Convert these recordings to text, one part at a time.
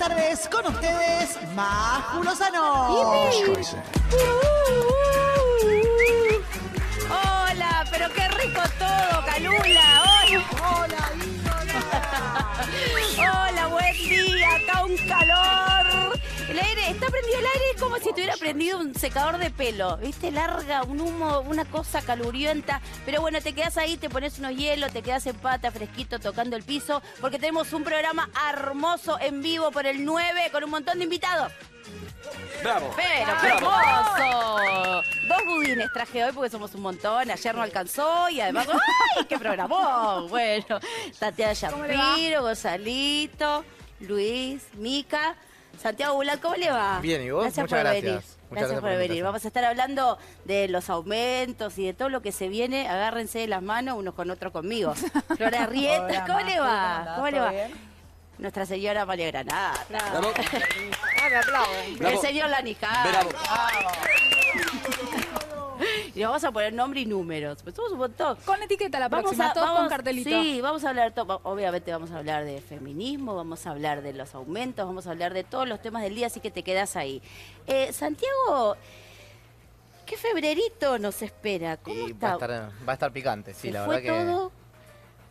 tardes, con ustedes, Maju Lozano. Hola, pero qué rico todo, Calula. Hola, Hola, buen día, acá un calor. El aire, está prendido el aire, es como si estuviera prendido un secador de pelo. ¿Viste? Larga, un humo, una cosa calurienta. Pero bueno, te quedas ahí, te pones unos hielos, te quedas en pata, fresquito, tocando el piso, porque tenemos un programa hermoso en vivo por el 9 con un montón de invitados. ¡Bravo! Pero qué hermoso. 2 budines traje hoy porque somos un montón. Ayer no alcanzó y además... ¡Ay, qué programó! Bueno, Tatiana Shapiro, Gonzalito, Luis, Mica, Santiago Bulat, ¿cómo le va? Bien, ¿y vos? Gracias Muchas por gracias. venir. Muchas Gracias por venir. Vamos a estar hablando de los aumentos y de todo lo que se viene. Agárrense de las manos unos con otros conmigo. Flora Rieta, Hola, ¿cómo le va? Majo, ¿Cómo le va? bien? Nuestra señora María Granada. ¡Bravo! Me aplauden. El señor Lanijá. ¡Bravo! Y nos vamos a poner nombre y números. Pues somos un montón. Con etiqueta la próxima, todos con cartelito. Sí, vamos a hablar, obviamente vamos a hablar de feminismo, vamos a hablar de los aumentos, vamos a hablar de todos los temas del día, así que te quedas ahí. Santiago, ¿qué febrerito nos espera? ¿Cómo Y está? va a estar picante, sí, ¿Se la fue verdad que... todo?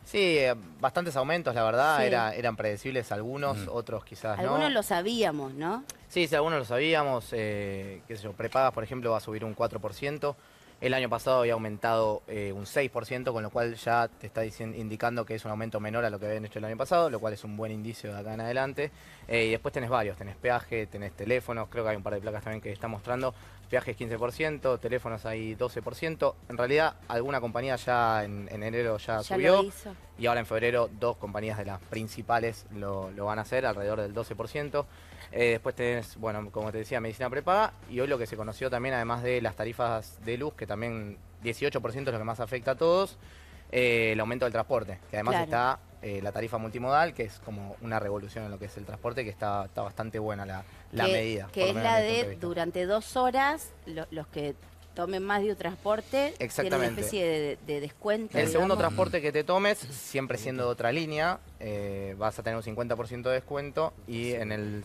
Sí, bastantes aumentos, la verdad, Sí. eran predecibles algunos, otros quizás no. Algunos lo sabíamos, ¿no? Sí, algunos lo sabíamos, qué sé yo, prepagas, por ejemplo, va a subir un 4%. El año pasado había aumentado un 6%, con lo cual ya te está indicando que es un aumento menor a lo que habían hecho el año pasado, lo cual es un buen indicio de acá en adelante. Y después tenés varios, tenés peaje, tenés teléfonos, creo que hay un par de placas también que está mostrando. Peajes 15%, teléfonos ahí 12%. En realidad, alguna compañía ya en enero ya subió. Lo hizo. Y ahora en febrero 2 compañías de las principales lo van a hacer, alrededor del 12%. Después tenés, bueno, como te decía, medicina prepaga. Y hoy lo que se conoció también, además de las tarifas de luz, que también 18% es lo que más afecta a todos, el aumento del transporte. Que además Claro. está la tarifa multimodal, que es como una revolución en lo que es el transporte, que está bastante buena la medida. Que por es lo menos la desde mi punto de vista. durante 2 horas, los que tomen más de un transporte tienen una Exactamente. especie de descuento. El segundo digamos. transporte que te tomes, siempre siendo de otra línea, vas a tener un 50% de descuento y en el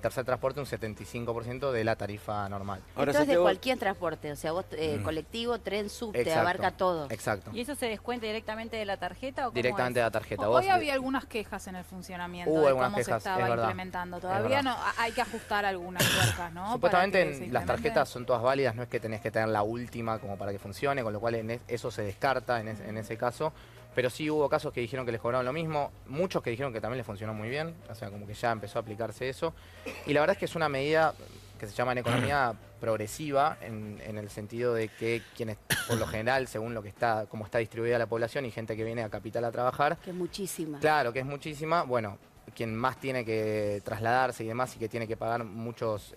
tercer transporte un 75% de la tarifa normal. Esto es de Santiago, cualquier transporte, o sea, vos colectivo, tren, subte, Exacto. abarca todo. Exacto. ¿Y eso se descuenta directamente de la tarjeta o cómo Directamente es? de la tarjeta. Hoy Vos- había algunas quejas en el funcionamiento Hubo de algunas cómo quejas, se es estaba verdad. implementando. Es Todavía verdad. no, hay que ajustar algunas tuercas, ¿no? Supuestamente Para que se las implemente. tarjetas son todas válidas, no es que tenés que tener la última como para que funcione, con lo cual eso se descarta en ese caso. Pero sí hubo casos que dijeron que les cobraron lo mismo, muchos que dijeron que también les funcionó muy bien, o sea, como que ya empezó a aplicarse eso. Y la verdad es que es una medida que se llama en economía progresiva, en el sentido de que quienes, por lo general, según lo que está, como está distribuida la población y gente que viene a capital a trabajar, Que es muchísima. claro que es muchísima, bueno, quien más tiene que trasladarse y demás y que tiene que pagar muchos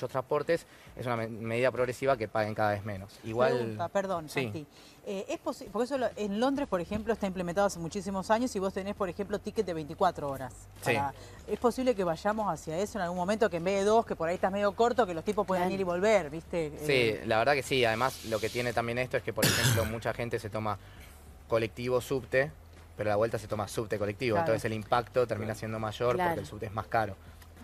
transportes, es una medida progresiva que paguen cada vez menos. Igual, Pregunta, perdón, sí. Santi. ¿Es posible? Porque eso en Londres, por ejemplo, está implementado hace muchísimos años y vos tenés, por ejemplo, ticket de 24 horas. Sí. ¿Es posible que vayamos hacia eso en algún momento, que en vez de 2, que por ahí estás medio corto, que los tipos puedan Claro. ir y volver, ¿viste? Sí, la verdad que sí. Además, lo que tiene también esto es que, por ejemplo, mucha gente se toma colectivo subte, pero a la vuelta se toma subte colectivo. Claro. Entonces el impacto termina siendo mayor Claro. porque el subte es más caro.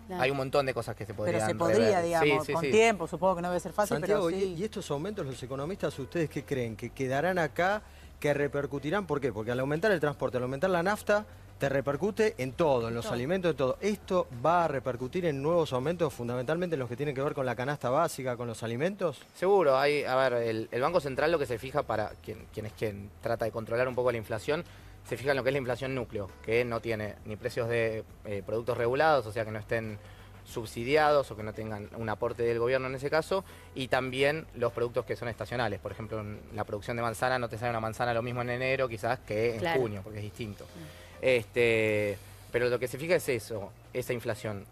Claro. Hay un montón de cosas que se podrían Pero se podría, rever. digamos, Sí, sí, con sí. tiempo, supongo que no debe ser fácil, Santiago, pero sí. y estos aumentos los economistas, ¿ustedes qué creen? ¿Que quedarán acá? ¿Que repercutirán? ¿Por qué? Porque al aumentar el transporte, al aumentar la nafta, te repercute en todo, en los alimentos, en todo. ¿Esto va a repercutir en nuevos aumentos, fundamentalmente en los que tienen que ver con la canasta básica, con los alimentos? Seguro, a ver, el Banco Central lo que se fija para quien trata de controlar un poco la inflación, se fija en lo que es la inflación núcleo, que no tiene ni precios de productos regulados, o sea que no estén subsidiados o que no tengan un aporte del gobierno en ese caso, y también los productos que son estacionales. Por ejemplo, en la producción de manzana no te sale una manzana lo mismo en enero quizás que en Claro. junio, porque es distinto. Pero lo que se fija es eso, esa inflación.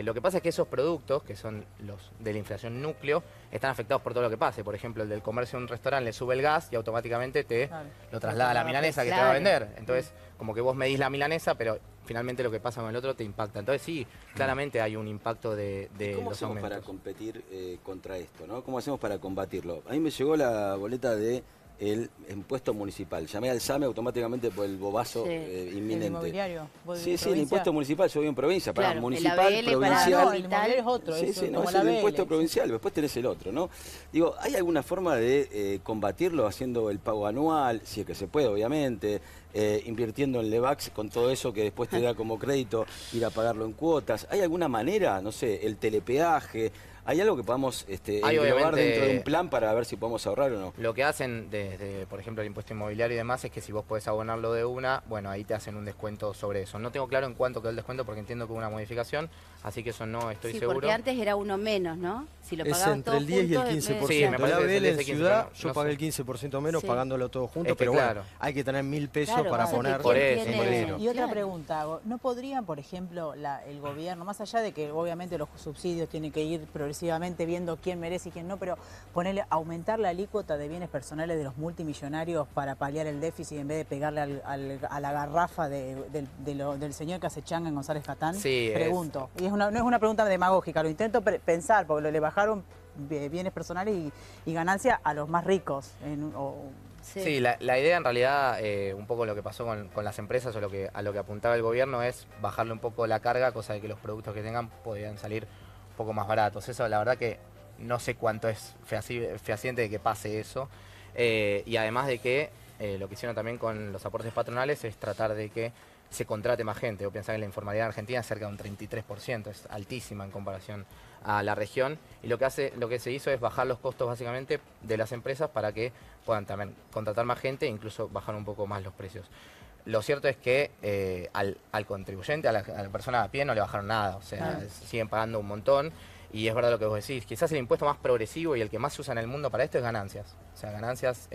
Lo que pasa es que esos productos, que son los de la inflación núcleo, están afectados por todo lo que pase. Por ejemplo, el del comercio de un restaurante le sube el gas y automáticamente Claro. lo traslada a la milanesa que te va a Claro. vender. Entonces, como que vos medís la milanesa, pero finalmente lo que pasa con el otro te impacta. Entonces sí, claramente hay un impacto de ¿Cómo los hacemos aumentos. para competir contra esto, ¿no? ¿Cómo hacemos para combatirlo? A mí me llegó la boleta de el impuesto municipal. Llamé al SAME automáticamente por el bobazo inminente. ¿El inmobiliario? Sí, el impuesto municipal, yo vivo en provincia, para Claro, municipal, el ABL provincial. No, el inmobiliario es otro. Sí, es no, como es la el ABL. impuesto provincial, después tenés el otro, ¿no? Digo, ¿hay alguna forma de combatirlo haciendo el pago anual, si es que se puede, obviamente, invirtiendo en Levax con todo eso que después te da como crédito, ir a pagarlo en cuotas? ¿Hay alguna manera, no sé, el telepeaje? ¿Hay algo que podamos englobar dentro de un plan para ver si podemos ahorrar o no? Lo que hacen desde, por ejemplo, el impuesto inmobiliario y demás es que si vos podés abonarlo de una, bueno, ahí te hacen un descuento sobre eso. No tengo claro en cuánto quedó el descuento porque entiendo que hubo una modificación, así que eso no estoy seguro. Porque antes era uno menos, ¿no? Si lo Es pagabas entre todo el 10 y el junto, 15%. Sí, me La parece que es el ABL 10 en y 15%, ciudad, no yo pagué sé. el 15% menos Sí. pagándolo todo junto, Es que pero claro. bueno, hay que tener 1000 pesos Claro, para pasa que poner. Por ¿quién eso, tiene- por eso. Y otra Claro. pregunta, ¿no podrían, por ejemplo, el gobierno, más allá de que obviamente los subsidios tienen que ir progresivamente viendo quién merece y quién no, pero ponerle, aumentar la alícuota de bienes personales de los multimillonarios para paliar el déficit en vez de pegarle a la garrafa del señor que hace changa en González Catán? Sí, Pregunto. Y no es una pregunta demagógica, lo intento pensar, porque le bajaron bienes personales y ganancias a los más ricos. Sí, la idea en realidad, un poco lo que pasó con las empresas o a lo que apuntaba el gobierno es bajarle un poco la carga, cosa de que los productos que tengan podían salir un poco más baratos. Eso la verdad que no sé cuánto es fehaciente de que pase eso. Y además de que lo que hicieron también con los aportes patronales es tratar de que se contrate más gente. Vos pensás que la informalidad en Argentina es cerca de un 33%, es altísima en comparación a la región. Y lo que se hizo es bajar los costos básicamente de las empresas para que puedan también contratar más gente e incluso bajar un poco más los precios. Lo cierto es que al contribuyente, a la persona a pie, no le bajaron nada. O sea, siguen pagando un montón. Y es verdad lo que vos decís. Quizás el impuesto más progresivo y el que más se usa en el mundo para esto es ganancias. O sea, ganancias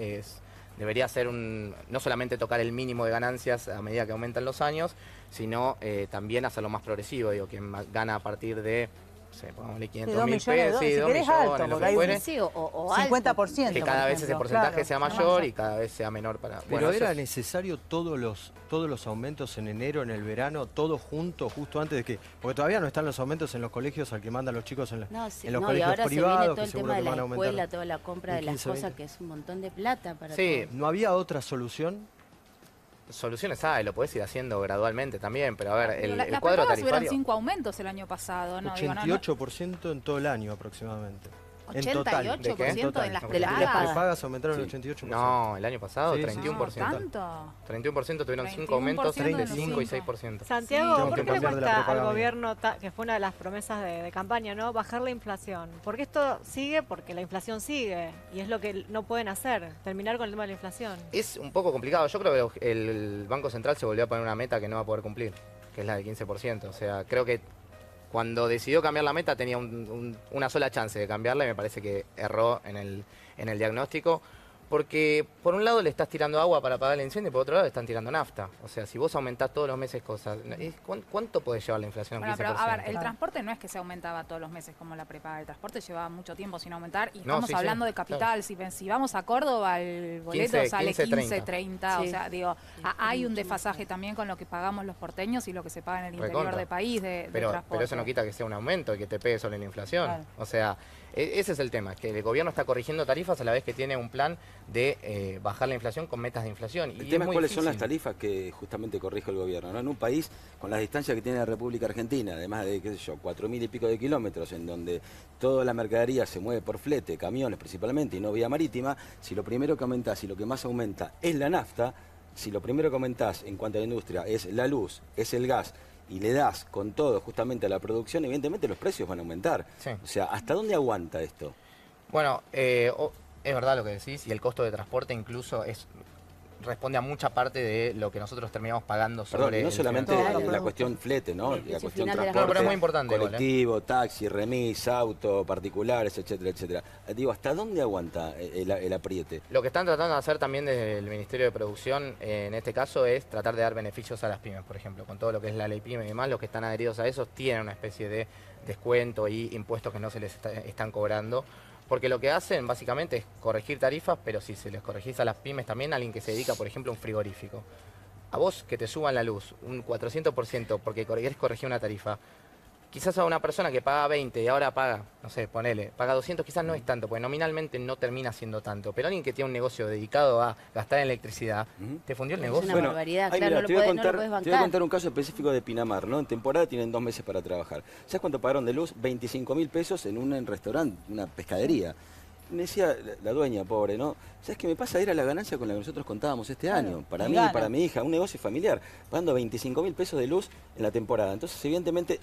debería ser no solamente tocar el mínimo de ganancias a medida que aumentan los años, sino también hacerlo más progresivo. Digo, quien gana a partir de, no sé, pongámosle 500.000 pesos, si 2 querés millones, alto, lo porque que hay fuere, Sí, o alto. 50%. que cada por vez ese ejemplo. porcentaje Claro, sea mayor y cada vez sea menor para... Pero bueno, eso era es- necesario todos los aumentos en enero, en el verano, todos juntos, justo antes de que... Porque todavía no están los aumentos en los colegios al que mandan los chicos en los Y colegios ahora privados, se viene todo que el seguro tema de que van a la aumentar. escuela, toda la compra de el las 15, cosas, 20. que es un montón de plata para Sí. todo. ¿No había otra solución? Soluciones hay, lo podés ir haciendo gradualmente también, pero a ver, el Las cuadro prepagas tuvieron tarifario... 5 aumentos el año pasado, ¿no? Digo, no, no. 88% en todo el año aproximadamente. En total. 88% de las De las Las prepagas. prepagas aumentaron Sí. el 88%. No, el año pasado, Sí, sí, 31%. No, ¿tanto? 31% tuvieron 5 31% aumentos de de los 5 y cinco. 6%. Santiago, Tengo ¿por que qué le cambiar de la cuesta al propaganda. gobierno, que fue una de las promesas de campaña, ¿no? Bajar la inflación? Porque esto sigue porque la inflación sigue y es lo que no pueden hacer, terminar con el tema de la inflación. Es un poco complicado. Yo creo que el Banco Central se volvió a poner una meta que no va a poder cumplir, que es la del 15%. O sea, creo que cuando decidió cambiar la meta tenía una sola chance de cambiarla y me parece que erró en el diagnóstico. Porque por un lado le estás tirando agua para apagar el incendio y por otro lado le están tirando nafta. O sea, si vos aumentás todos los meses cosas, ¿cuánto puede llevar la inflación a un Bueno, 15%? pero a ver, el transporte no es que se aumentaba todos los meses como la prepaga. El transporte llevaba mucho tiempo sin aumentar y No, estamos sí, hablando sí, de capital. Si vamos a Córdoba, el boleto 15, sale 15, 30. Sí. O sea, digo, hay un desfasaje también con lo que pagamos los porteños y lo que se paga en el interior Recontra. del país de Pero transporte. eso no quita que sea un aumento y que te pegue sobre la inflación. Claro. O sea, ese es el tema, que el gobierno está corrigiendo tarifas a la vez que tiene un plan de bajar la inflación con metas de inflación. El Y tema es muy cuáles son las difícil. tarifas que justamente corrige el gobierno, ¿no? En un país con las distancias que tiene la República Argentina, además de, qué sé yo, 4.000 y pico de kilómetros, en donde toda la mercadería se mueve por flete, camiones principalmente, y no vía marítima, si lo primero que aumentás y lo que más aumenta es la nafta, si lo primero que aumentás en cuanto a la industria es la luz, es el gas, y le das con todo justamente a la producción, evidentemente los precios van a aumentar. Sí. O sea, ¿hasta dónde aguanta esto? Bueno, es verdad lo que decís, y el costo de transporte incluso responde a mucha parte de lo que nosotros terminamos pagando sobre Perdón, y no el solamente financiamiento. la cuestión flete, ¿no? El La precio cuestión final de la Claro, transporte, pero es muy importante igual, ¿eh? colectivo, taxi, remis, auto, particulares, etcétera, etcétera. Digo, ¿hasta dónde aguanta el apriete? Lo que están tratando de hacer también desde el Ministerio de Producción, en este caso, es tratar de dar beneficios a las pymes, por ejemplo. Con todo lo que es la ley pyme y demás, los que están adheridos a eso tienen una especie de descuento y impuestos que no se les están cobrando. Porque lo que hacen básicamente es corregir tarifas, pero si se les corregís a las pymes también, a alguien que se dedica, por ejemplo, a un frigorífico. A vos que te suban la luz un 400% porque querés corregir una tarifa, quizás a una persona que paga 20 y ahora paga, no sé, ponele, paga 200, quizás no es tanto, porque nominalmente no termina siendo tanto. Pero alguien que tiene un negocio dedicado a gastar en electricidad, te fundió el Es negocio. una barbaridad, ahí, claro, mira, no te lo voy a podés contar, no lo podés te voy a bancar. contar un caso específico de Pinamar, ¿no? En temporada tienen 2 meses para trabajar. ¿Sabes cuánto pagaron de luz? 25.000 pesos en un restaurante, una pescadería. Me decía la dueña, pobre, ¿no? ¿Sabes qué me pasa? Era la ganancia con la que nosotros contábamos este año. Para mí y para mi hija, un negocio familiar, pagando 25.000 pesos de luz en la temporada. Entonces, evidentemente,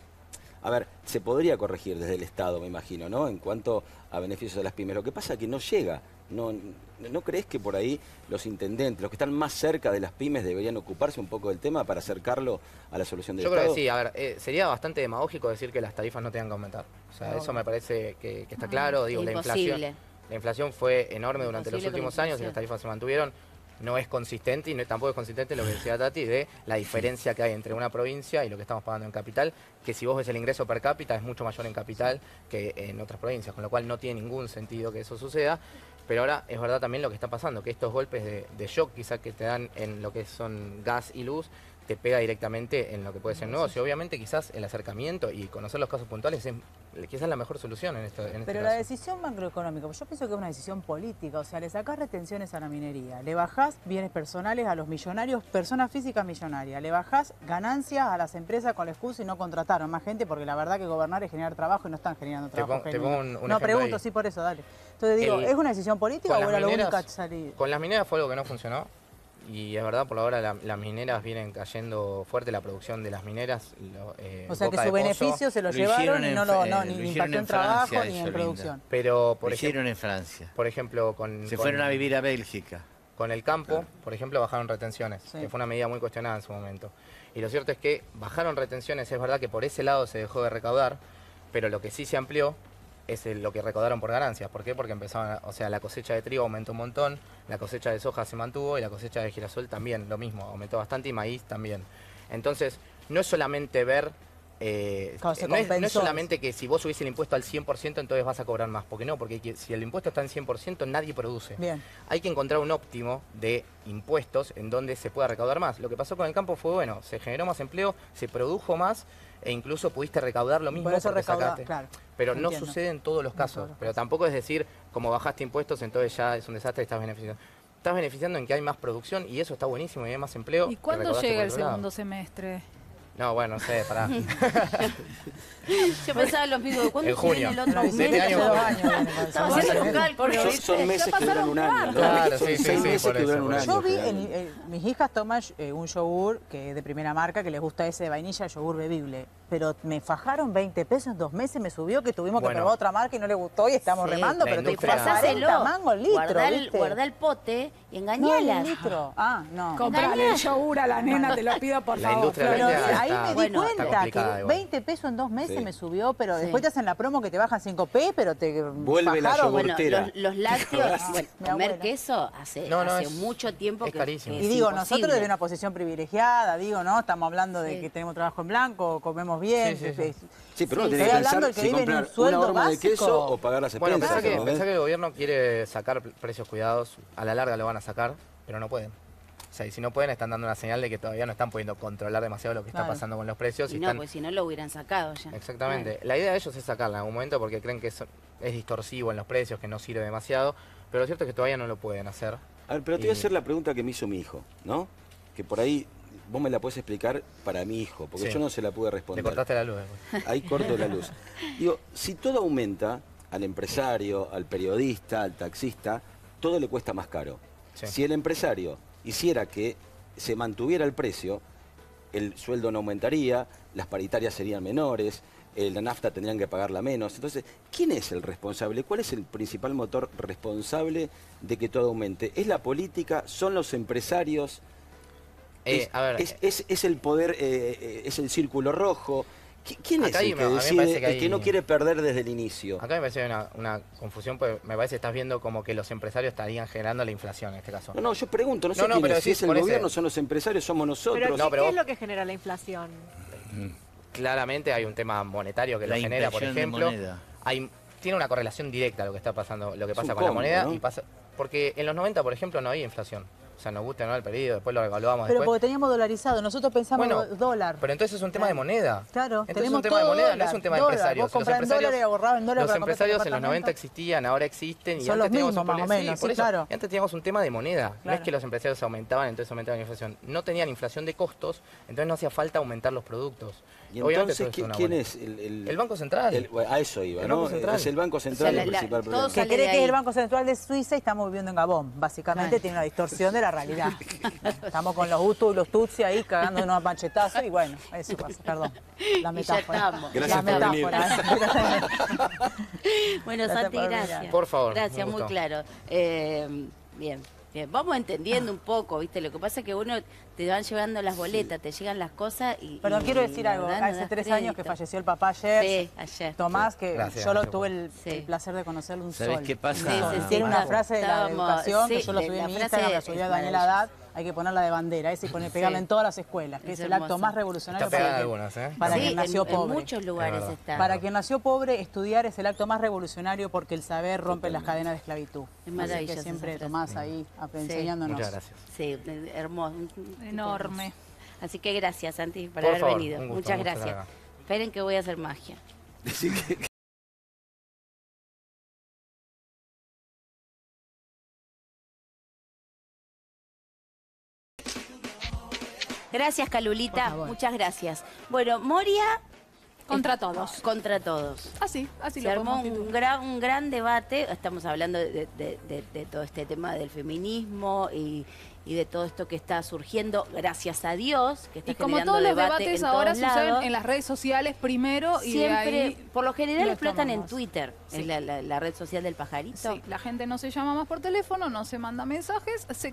a ver, se podría corregir desde el Estado, me imagino, ¿no? En cuanto a beneficios de las pymes. Lo que pasa es que no llega. ¿No crees que por ahí los intendentes, los que están más cerca de las pymes, deberían ocuparse un poco del tema para acercarlo a la solución del Yo Estado? creo que sí, a ver, sería bastante demagógico decir que las tarifas no tengan que aumentar. O sea, eso me parece que está claro. Digo, Imposible. La inflación fue enorme durante los Imposible con últimos años y inflación. las tarifas se mantuvieron. No es consistente y tampoco es consistente lo que decía Tati de la diferencia que hay entre una provincia y lo que estamos pagando en capital, que si vos ves el ingreso per cápita es mucho mayor en capital que en otras provincias, con lo cual no tiene ningún sentido que eso suceda. Pero ahora es verdad también lo que está pasando, que estos golpes de shock quizás que te dan en lo que son gas y luz, te pega directamente en lo que puede ser negocio. Obviamente quizás el acercamiento y conocer los casos puntuales es quizás la mejor solución en este Pero caso. la decisión macroeconómica, yo pienso que es una decisión política, o sea, le sacás retenciones a la minería, le bajás bienes personales a los millonarios, personas físicas millonarias, le bajás ganancias a las empresas con la excusa y no contrataron más gente, porque la verdad que gobernar es generar trabajo y no están generando trabajo. te pongo un no, ejemplo pregunto, ahí. sí, por eso, dale. Entonces digo, ¿es una decisión política Con o las era lo mineras- único que salir? Con las mineras fue algo que no funcionó. Y es verdad, por ahora las mineras vienen cayendo fuerte, la producción de las mineras. O sea, que Boca su de Pozo. beneficio se lo Lo llevaron hicieron y en no Fra- lo lo ni hicieron impactó en en trabajo Francia, ni en eso, producción. Linda. Pero, Lo hicieron en Francia. por ejemplo, Se fueron a vivir a Bélgica. con el campo, por ejemplo, bajaron retenciones, Sí. que fue una medida muy cuestionada en su momento. Y lo cierto es que bajaron retenciones, es verdad que por ese lado se dejó de recaudar, pero lo que sí se amplió es lo que recaudaron por ganancias. ¿Por qué? Porque empezaban, o sea, la cosecha de trigo aumentó un montón, la cosecha de soja se mantuvo y la cosecha de girasol también, lo mismo, aumentó bastante y maíz también. Entonces, no es solamente ver... Claro, se no es compensó. solamente que si vos subís el impuesto al 100% entonces vas a cobrar más, porque no, porque si el impuesto está en 100% nadie produce. Bien. Hay que encontrar un óptimo de impuestos en donde se pueda recaudar más. Lo que pasó con el campo fue bueno, se generó más empleo, se produjo más e incluso pudiste recaudar lo mismo. Por eso porque recauda, sacaste. claro. Pero no Entiendo. sucede en todos los En casos. todos los Pero casos. tampoco es decir, como bajaste impuestos, entonces ya es un desastre y estás beneficiando. Estás beneficiando en que hay más producción y eso está buenísimo y hay más empleo. ¿Y que cuándo recaudaste llega por el otro lado. segundo semestre? No, bueno, no sé, pará. Yo pensaba lo mismo, ¿cuándo En se viene junio. el otro De este aumento? año. 2 años viene con Estamos eso. haciendo los cálculos, Son ¿viste? meses que duran un año. ¿no? Claro, Son sí, sí, 6 sí, meses por que eso, duran un por año. Yo vi, generalmente. mis hijas toman un yogur que de primera marca, que les gusta ese de vainilla, yogur bebible. Pero me fajaron 20 pesos en 2 meses, me subió, que tuvimos que Bueno. probar otra marca y no le gustó y estamos Sí, remando, la pero te industria- cobran 40 mangos el litro, ¿viste? Guardá el pote y No, engañalas. el litro. Ah, no. Comprale el yogur a la nena, te lo pido por La favor. industria Pero láctea ahí está- me di bueno, está cuenta complicada que igual. 20 pesos en 2 meses Sí. me subió, pero Sí. después te hacen la promo que te bajan 5p, pero te Vuelve la bajaron. yogur. Bueno, Portera. los lácteos, bueno, Mi comer abuela. queso hace No, hace es- mucho tiempo es que carísimo. que Y es digo, imposible. nosotros desde una posición privilegiada, digo, ¿no? Estamos hablando de Sí. que tenemos trabajo en blanco, comemos bien. Sí, sí, sí. Sí, pero uno Sí, tiene estoy que hablando pensar del que si vive en un comprar una sueldo horma de básico. queso o pagar las Bueno, expensas. pensá ¿entendés? que el gobierno quiere sacar precios cuidados, a la larga lo van a sacar, pero no pueden. O sea, y si no pueden, están dando una señal de que todavía no están pudiendo controlar demasiado lo que está Claro. pasando con los precios. Y y no, están... pues si no lo hubieran sacado ya. Exactamente. La idea de ellos es sacarla en algún momento porque creen que es distorsivo en los precios, que no sirve demasiado, pero lo cierto es que todavía no lo pueden hacer. A ver, pero te voy a Y- hacer la pregunta que me hizo mi hijo, ¿no? Que por ahí vos me la puedes explicar para mi hijo, porque Sí. yo no se la pude Le responder. cortaste la luz después. Ahí corto la luz. Digo, si todo aumenta, al empresario, al periodista, al taxista, todo le cuesta más caro. Sí. Si el empresario hiciera que se mantuviera el precio, el sueldo no aumentaría, las paritarias serían menores, la nafta tendrían que pagarla menos. Entonces, ¿quién es el responsable? ¿Cuál es el principal motor responsable de que todo aumente? ¿Es la política? ¿Son los empresarios? A ver, Es el poder, es el círculo rojo. ¿Quién es Acá hay el que a mí me parece decide, que el que hay- no quiere perder desde el inicio? acá me parece una confusión, porque me parece que estás viendo como que los empresarios estarían generando la inflación en este caso. No, yo pregunto, no sé No, no, quién pero es, si sí, es el por ese- gobierno, son los empresarios, somos nosotros. Pero, No, pero ¿qué vos- es lo que genera la inflación? Claramente hay un tema monetario que La lo genera, por impresión de ejemplo. moneda. Tiene una correlación directa lo que está pasando, lo que Es pasa un con la combo, moneda ¿no? y pasa. Porque en los 90, por ejemplo, no había inflación. O sea, nos gusta o no el pedido, después lo evaluamos Pero después. porque teníamos dolarizado, nosotros pensamos dólar. Pero entonces es un tema de moneda. Claro, entonces tenemos es un tema de todo moneda, dólar, no es un tema de dólar. empresarios. Vos comprás en dólares, ahorrabas en dólares Los para comprarte empresarios en los departamento. 90 existían, ahora existen y Son antes los teníamos mismos, un problema. más o menos, por sí, eso. claro. Y antes teníamos un tema de moneda. No Claro. es que los empresarios aumentaban, entonces aumentaba la inflación. No tenían inflación de costos, entonces no hacía falta aumentar los productos. Y Obviamente entonces, todo es ¿quién una es el Banco Central? A eso iba, El ¿no? Banco Central. Es el Banco Central el principal problema. Que cree que es el Banco Central de Suiza y estamos viviendo en Gabón. Básicamente tiene una distorsión de la realidad. Estamos con los Hutus y los Tutsi ahí cagando unos machetazos y bueno, eso pasa, perdón. La metáfora. estamos. Gracias la por venir. metáfora. Bueno, Gracias Santi, por gracias. venir. Por favor, Gracias, un muy gusto. claro. Bien. Vamos entendiendo un poco, ¿viste? Lo que pasa es que uno te van llevando las boletas, te llegan las cosas y... Perdón, quiero decir la algo. verdad, no Hace das 3 años que crédito. falleció el papá ayer. Sí, ayer. Tomás, que Gracias, yo lo gracias. tuve el Sí. placer de conocerlo un ¿Sabés sol. qué pasa? Sí, sí, sí. Tiene una frase de la Estábamos- educación que sí, yo lo subí la en mi frase Instagram, la es subí a Daniela maravillosa. Haddad, hay que ponerla de bandera, ese y pegarla Sí. en todas las escuelas, que Es es el acto hermoso. más revolucionario Está pegada para, en algunas, ¿eh? para Sí, quien nació en pobre. muchos lugares Es verdad. está. Para quien nació pobre, estudiar es el acto más revolucionario porque el saber rompe las cadenas de esclavitud. Es Así maravillosa que siempre esa frase. Tomás ahí enseñándonos. Muchas gracias. Sí, hermoso. Enorme. Así que gracias, Santi, por Por haber favor, venido. un gusto, Muchas un gusto gracias. estar acá. Esperen que voy a hacer magia. Así que- Gracias, Calulita. Por favor. Muchas gracias. Bueno, Moria Contra todos. contra todos. Así Se lo armó podemos un titular. gran debate. Estamos hablando de todo este tema del feminismo y de todo esto que está surgiendo, gracias a Dios, que está Y como generando todos los debate debates en ahora todos suceden lados. en las redes sociales primero y de Siempre, ahí por lo general lo explotan en tomamos. Twitter, Sí. es la red social del pajarito. Sí, la gente no se llama más por teléfono, no se manda mensajes, dice,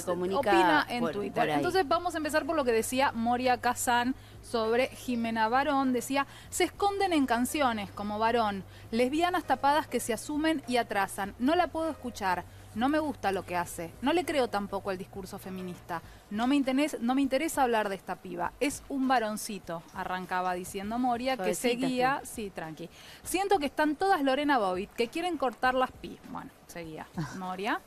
comunica opina en por Twitter. ahí. Entonces vamos a empezar por lo que decía Moria Kazan sobre Jimena Barón. Decía, se esconden en canciones como Barón, lesbianas tapadas que se asumen y atrasan. No la puedo escuchar. No me gusta lo que hace. No le creo tampoco al discurso feminista. No me interesa hablar de esta piba. Es un varoncito, arrancaba diciendo Moria, que Suavecita, seguía... Sí, tranqui. Siento que están todas Lorena Bobbitt, que quieren cortar las pi. Bueno, seguía Moria.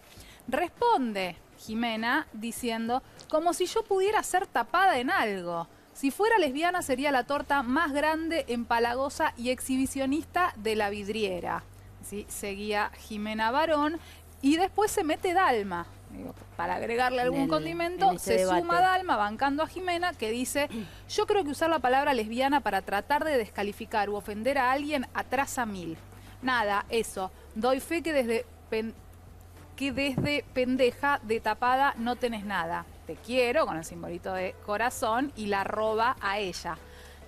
Responde Jimena diciendo, como si yo pudiera ser tapada en algo. Si fuera lesbiana sería la torta más grande, empalagosa y exhibicionista de la vidriera. ¿Sí? Seguía Jimena Barón. Y después se mete Dalma, digo, para agregarle algún condimento, en este se debate. suma Dalma bancando a Jimena, que dice, yo creo que usar la palabra lesbiana para tratar de descalificar u ofender a alguien atrasa mil. Nada, eso, doy fe que desde pendeja de tapada no tenés nada. Te quiero, con el simbolito de corazón, y la roba a ella.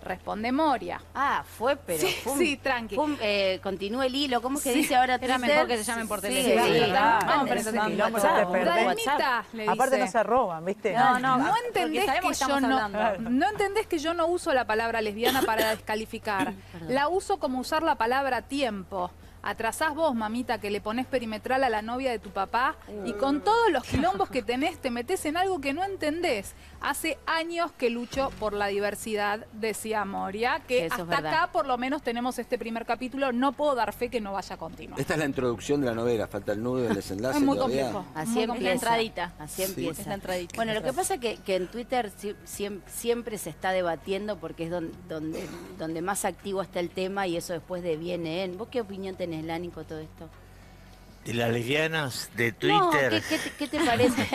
Responde Moria. Ah, fue, pero... Sí, fue un- sí, tranqui. fue un, continúa el hilo, ¿cómo que Sí, dice ahora era Twitter? mejor que se llamen por Sí, teléfono. sí, claro. Vamos, manden pero ese un quilombo WhatsApp, se te perdés. un Dalmita WhatsApp. le Aparte dice, no se roban, ¿viste? No entendés sabemos que que estamos yo no, hablando. no entendés que yo no uso la palabra lesbiana para descalificar. La uso como usar la palabra tiempo. Atrasás vos, mamita, que le ponés perimetral a la novia de tu papá y con todos los quilombos que tenés te metés en algo que no entendés. Hace años que lucho por la diversidad, decía Moria, que Eso es hasta verdad. acá por lo menos tenemos este primer capítulo. No puedo dar fe que no vaya a continuar. Esta es la introducción de la novela, falta el nudo y el desenlace Es muy todavía. complejo. Así Muy empieza. complejo. La entradita. Así empieza. Es la entradita. Bueno, lo que pasa es que en Twitter siempre se está debatiendo porque es donde más activo está el tema y eso después deviene en... ¿Vos qué opinión tenés, Lani, con todo esto? De las lesbianas de No, Twitter. ¿qué te parece?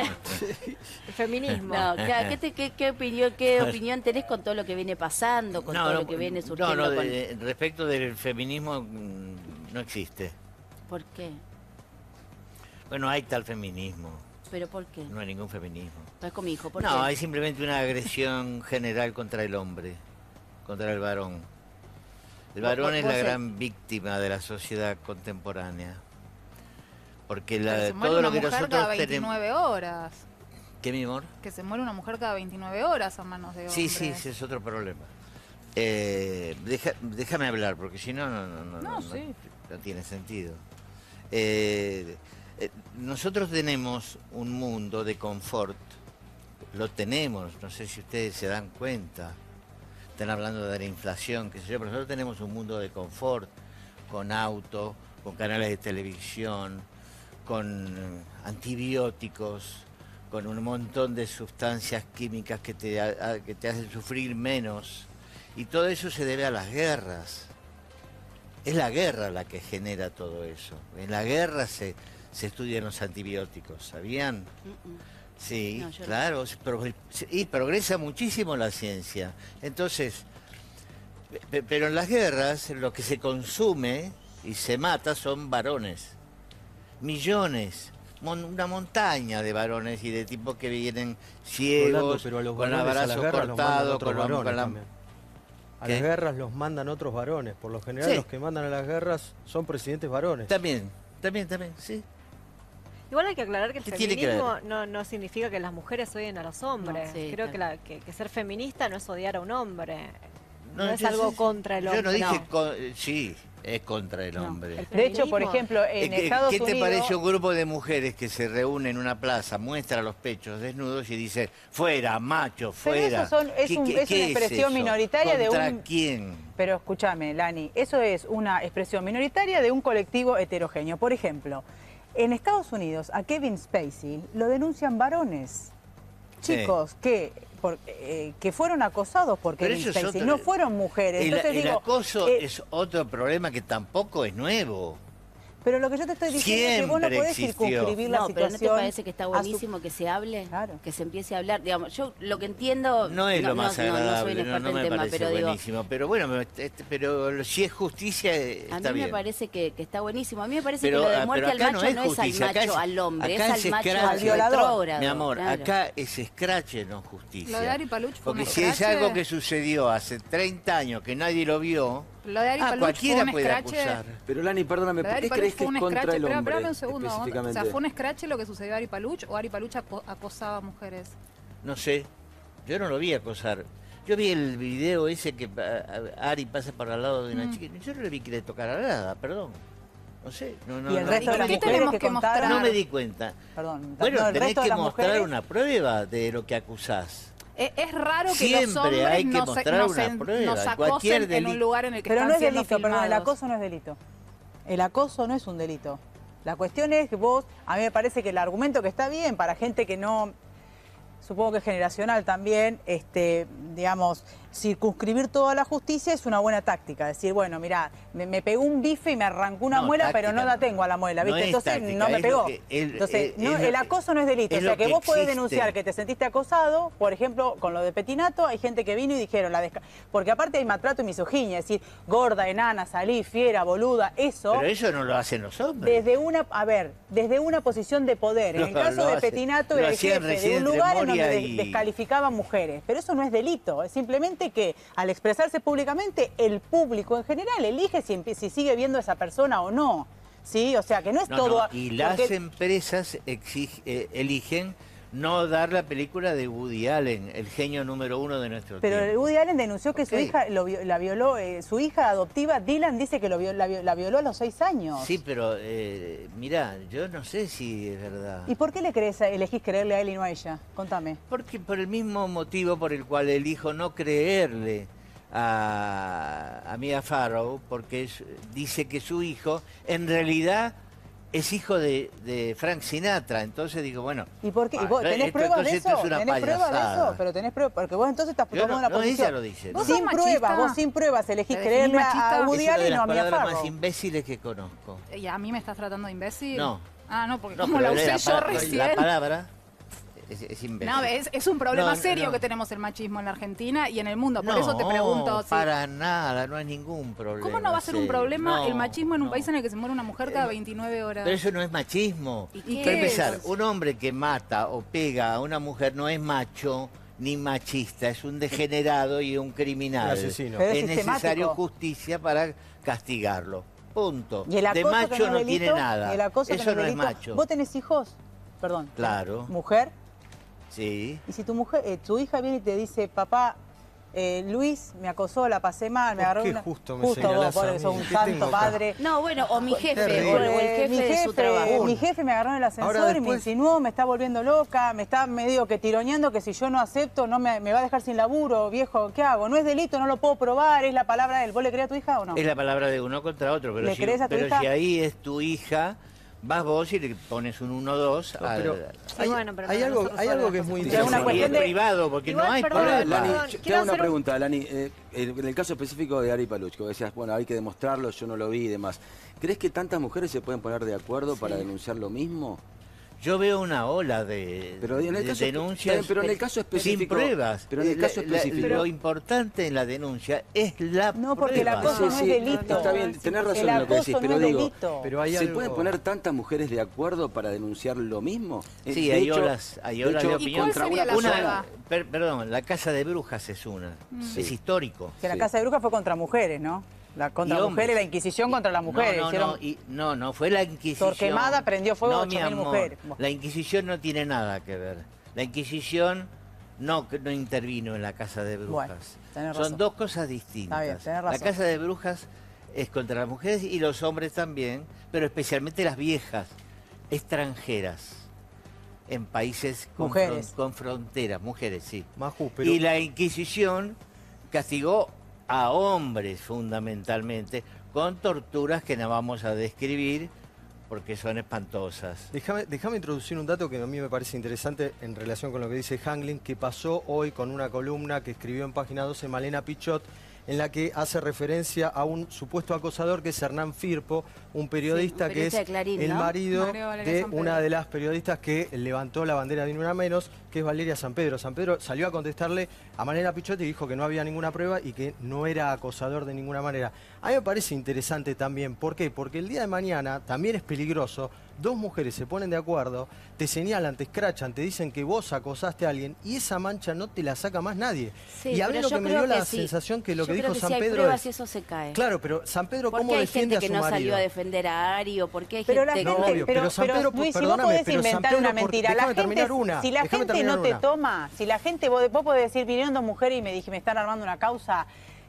El feminismo. No, claro, ¿qué opinión tenés con todo lo que viene pasando, con todo lo que viene surgiendo? Respecto del feminismo, no existe. ¿Por qué? Bueno, hay tal feminismo. ¿Pero por qué? No hay ningún feminismo. No es como hijo, ¿por No, qué? hay simplemente una agresión general contra el hombre, contra el varón. El varón es vos la se- gran víctima de la sociedad contemporánea. Porque Pero se muere todo una lo que mujer nosotros cada tenemos... 29 horas. ¿Qué, mi amor? Que se muere una mujer cada 29 horas a manos de Sí, hombres. sí, ese es otro problema. Déjame hablar, porque si no, no tiene sentido. Nosotros tenemos un mundo de confort, lo tenemos, no sé si ustedes se dan cuenta. Están hablando de la inflación, qué sé yo, pero nosotros tenemos un mundo de confort, con auto, con canales de televisión, con antibióticos, con un montón de sustancias químicas que te hacen sufrir menos. Y todo eso se debe a las guerras. Es la guerra la que genera todo eso. En la guerra se estudian los antibióticos, ¿sabían? Sí, No, yo no. claro. Y progresa muchísimo la ciencia. Entonces, pero en las guerras lo que se consume y se mata son varones. Millones. Una montaña de varones y de tipos que vienen ciegos, Rolando, pero a los con varones a las abrazos guerras los mandan cortados, otros con varones la... también. A ¿Qué? las guerras los mandan otros varones. Por lo general Sí. los que mandan a las guerras son presidentes varones. También, sí. Igual hay que aclarar que el ¿Qué tiene que feminismo no significa que las mujeres odien a los hombres. No, sí, Creo claro. que ser feminista no es odiar a un hombre. No, es yo algo sé- contra el hombre. Yo no dije... No. Sí, es contra el hombre. El De hecho, por feminismo- ejemplo, en Estados ¿Qué te Unidos... parece un grupo de mujeres que se reúne en una plaza, muestra los pechos desnudos y dice, fuera, macho, Pero fuera? eso es una expresión minoritaria de ¿Contra un... quién? Pero escúchame, Lani, eso es una expresión minoritaria de un colectivo heterogéneo. Por ejemplo, en Estados Unidos a Kevin Spacey lo denuncian varones. Sí. Chicos que fueron acosados por Pero Kevin eso es Spacey, otro- no fueron mujeres. El Entonces digo, acoso eh, es otro problema que tampoco es nuevo. pero lo que yo te estoy diciendo es que vos no Siempre podés existió. circunscribir la No, pero ¿no situación. te parece que está a su- buenísimo que se hable? Claro. Que se empiece a hablar. Digamos, yo lo que entiendo... No es lo más no soy agradable, una experta no en me tema, parece pero digo, buenísimo. Pero bueno, pero si es justicia, a está mí bien. me parece que está buenísimo. A mí me parece Pero, que lo de muerte al acá macho no es al justicia, acá macho, al hombre, acá es al macho escrache. al violador. retrógrado, Mi amor, claro. acá es escrache, no justicia. Lo de Ari Paluch fue Porque un si es escrache. algo que sucedió hace 30 años que nadie lo vio, Lo de Ari Paluch cualquiera fue un puede escrache. acusar. Pero Lani, perdóname, Lo de ¿por Ari qué Paluch crees que fue es un contra escrache. el hombre? Espérame un segundo. O específicamente? sea, ¿fue un escrache lo que sucedió a Ari Paluch o Ari Paluch acosaba a mujeres? No sé, yo no lo vi acosar. Yo vi el video ese que Ari pasa por al lado de una chica. Yo no le vi que le tocara nada, perdón. No sé. No, Y el no, resto de ¿Y las qué mujeres tenemos que que mostrar? contaron... no me di cuenta. Perdón, Bueno, no, el tenés resto de que las mostrar mujeres... una prueba de lo que acusás. Es raro que Siempre los hombres hay que nos, mostrar nos, una prueba. nos Cualquier acosen en un delito. lugar en el que Pero están no es siendo delito, perdón, el filmados. acoso no es delito. El acoso no es un delito. La cuestión es que vos, a mí me parece que el argumento que está bien para gente que no, supongo que es generacional también, digamos, circunscribir toda la justicia es una buena táctica. Decir, bueno, mirá, me pegó un bife y me arrancó una No, muela, táctica pero no la no. tengo a la muela, No ¿viste? es Entonces táctica, no me es pegó. lo que- Entonces, es no, lo- el acoso no es delito. es O sea, lo que que vos podés existe. denunciar que te sentiste acosado, por ejemplo, con lo de Petinato, hay gente que vino y dijeron, porque aparte hay maltrato y misoginia, es decir, gorda, enana, salí, fiera, boluda, eso... Pero eso no lo hacen los hombres. desde una posición de poder. En el No, caso lo de hace- Petinato lo era el hacían jefe de recién un lugar en donde Moria y- descalificaban mujeres. Pero eso no es delito, es simplemente que al expresarse públicamente, el público en general elige si sigue viendo a esa persona o no. ¿Sí? O sea, que no es No, todo... no, y las porque- empresas eligen no dar la película de Woody Allen, el genio número 1 de nuestro Pero tiempo. Woody Allen denunció que su Ok. hija la violó, su hija adoptiva, Dylan, dice que la violó a los 6 años. Sí, pero mirá, yo no sé si es verdad. ¿Y por qué elegís creerle a él y no a ella? Contame. Porque por el mismo motivo por el cual elijo no creerle a Mia Farrow, porque dice que su hijo en realidad es hijo de Frank Sinatra. Entonces digo, bueno... ¿Y por qué? ¿Y vos esto- tenés pruebas de esto eso? es una ¿Tenés pruebas de payasada. eso? Pero tenés pruebas, porque vos entonces estás Yo tomando no, una no, posición. ella lo dice. ¿Vos ¿no? sos Sin machista? pruebas, vos sin pruebas elegís ¿Te definís creerle machista? a Woody Es una de Allen o las a Mia palabras más Farrow. imbéciles que conozco. ¿Y a mí me estás tratando de imbécil? No. Ah, no, porque No, como pero la usé yo la recién. palabra es imbécil. No, es un problema No, serio no. que tenemos el machismo en la Argentina y en el mundo. Por No, eso te pregunto. si- para nada, no hay ningún problema. ¿Cómo no va a ser un serio. problema el No, machismo en un no. país en el que se muere una mujer cada 29 horas? Pero eso no es machismo. ¿Y qué Para es? empezar, un hombre que mata o pega a una mujer no es macho ni machista, es un degenerado y un criminal. Un asesino. Pero es es necesario sistemático. justicia para castigarlo. Punto. Y el De acoso que macho es no delito, tiene nada. y el acoso que Eso no es delito. macho. ¿Vos tenés hijos? Perdón. Claro. ¿Mujer? Sí. Y si tu hija viene y te dice, papá, Luis me acosó, la pasé mal, me ¿Por agarró qué una... justo me vos, señalás a porque mí? sos un ¿Qué santo tengo acá? padre. No, bueno, o mi jefe, terrible. o el jefe de su trabajo. Mi jefe me agarró en el ascensor Ahora y me después- insinuó, me está volviendo loca, me está medio que tironeando que si yo no acepto no me va a dejar sin laburo, viejo, ¿qué hago? No es delito, no lo puedo probar, es la palabra de él. ¿Vos le crees a tu hija o no? Es la palabra de uno contra otro, pero, ¿Le crees a tu pero hija? si ahí es tu hija, Vas vos y le pones un 1-2 No, al... pero Sí, bueno, pero hay no algo, nosotros hay algo solos que es las muy cosas. Es una interesante. cuestión Y es de- privado, porque Igual, no hay perdón, problema. Lani, perdón, te quiero hago una hacer un- pregunta, Lani. En el caso específico de Ari Paluch, que vos decías, bueno, hay que demostrarlo, yo no lo vi y demás. ¿Crees que tantas mujeres se pueden poner de acuerdo para denunciar lo mismo? Yo veo una ola de, Pero en el de caso- denuncias pero en el caso específico- sin pruebas. pero en el caso específico- lo importante en la denuncia es la No, porque el prueba. acoso no es delito. Está bien, tenés razón El en lo que decís, acoso no pero es digo, delito. Pero hay ¿se algo... pueden poner tantas mujeres de acuerdo para denunciar lo mismo? Sí, De hay hecho- olas de ¿Y opinión. cuál sería la Una- prueba? perdón, la Casa de Brujas es una. Es histórico. Que la Sí. Casa de Brujas fue contra mujeres, ¿no? La contra Y mujeres, hombres. la Inquisición contra las mujeres. No, fue la Inquisición. Torquemada prendió fuego a mi 8.000 amor, mujeres. La Inquisición no tiene nada que ver. La Inquisición no intervino en la Casa de Brujas. Bueno, tenés razón. Son dos cosas distintas. Está bien, tenés La razón. Casa de Brujas es contra las mujeres y los hombres también, pero especialmente las viejas, extranjeras, en países con, Mujeres. con fronteras, mujeres, sí. Maju, pero... Y la Inquisición castigó a hombres fundamentalmente con torturas que no vamos a describir porque son espantosas. Déjame introducir un dato que a mí me parece interesante en relación con lo que dice Hanglin, que pasó hoy con una columna que escribió en Página 12 Malena Pichot, en la que hace referencia a un supuesto acosador que es Hernán Firpo, un periodista, Sí, un que es periodista de Clarín, el ¿no? marido María Valeria de San Pedro. una de las periodistas que levantó la bandera de Ni Una Menos, que es Valeria San Pedro. San Pedro salió a contestarle a Malena Pichot y dijo que no había ninguna prueba y que no era acosador de ninguna manera. A mí me parece interesante también. ¿Por qué? Porque el día de mañana también es peligroso. Dos mujeres se ponen de acuerdo, te señalan, te escrachan, te dicen que vos acosaste a alguien y esa mancha no te la saca más nadie. Sí, y a mí pero lo yo que me creo dio la sí. sensación que lo Yo que creo dijo que San si hay Pedro pruebas es... eso se cae. Claro, pero San Pedro, ¿Por ¿cómo qué hay defiende gente a que su no marido? salió a defender a Ari o por qué hay Pero la gente gente, No, obvio, pero San Pedro, Luis, si vos perdóname, podés pero San inventar Pedro, una mentira, la déjame gente, terminar una, si la déjame gente terminar no te una. toma, si la gente, vos podés decir, vinieron dos mujeres y me están armando una causa.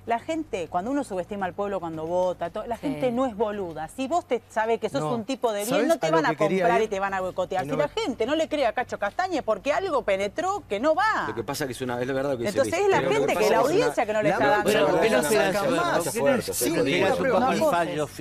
La gente, cuando uno subestima al pueblo cuando vota, la gente no es boluda. Si vos te sabes que sos No. un tipo de bien, ¿Sabés no te a lo van a que quería comprar ir? y te van a boicotear. Y no Si me- la gente no le cree a Cacho Castañe porque algo penetró que no va. Lo que pasa es que es la verdad lo que dice Entonces Liz, es la pero lo gente, pasa que la es una- audiencia que no le está La- dando. Bueno, ¿por qué no no esperás saca más? Mucha fuerza, Sí, pero llegas un prueba. poco No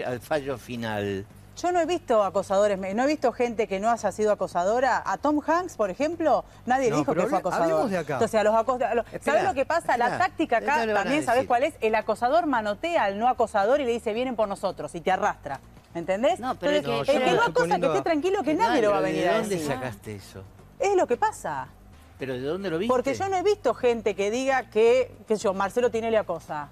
al fallo final? Yo no he visto acosadores, no he visto gente que no haya sido acosadora. A Tom Hanks, por ejemplo, nadie No, dijo pero que fue acosador. hablemos de acá. Entonces, a los acosadores... ¿Sabes Espera, lo que pasa? La espera, táctica acá eso le van a también, ¿sabes decir. cuál es? El acosador manotea al no acosador y le dice, vienen por nosotros, y te arrastra. ¿Entendés? No, pero Entonces, es que- el yo que no no estoy acosa, que poniendo esté a- tranquilo, que nadie lo va a Pero venir a ¿de dónde decir. sacaste eso? Es lo que pasa. ¿Pero de dónde lo viste? Porque yo no he visto gente que diga que, qué sé yo, Marcelo Tinelli acosa.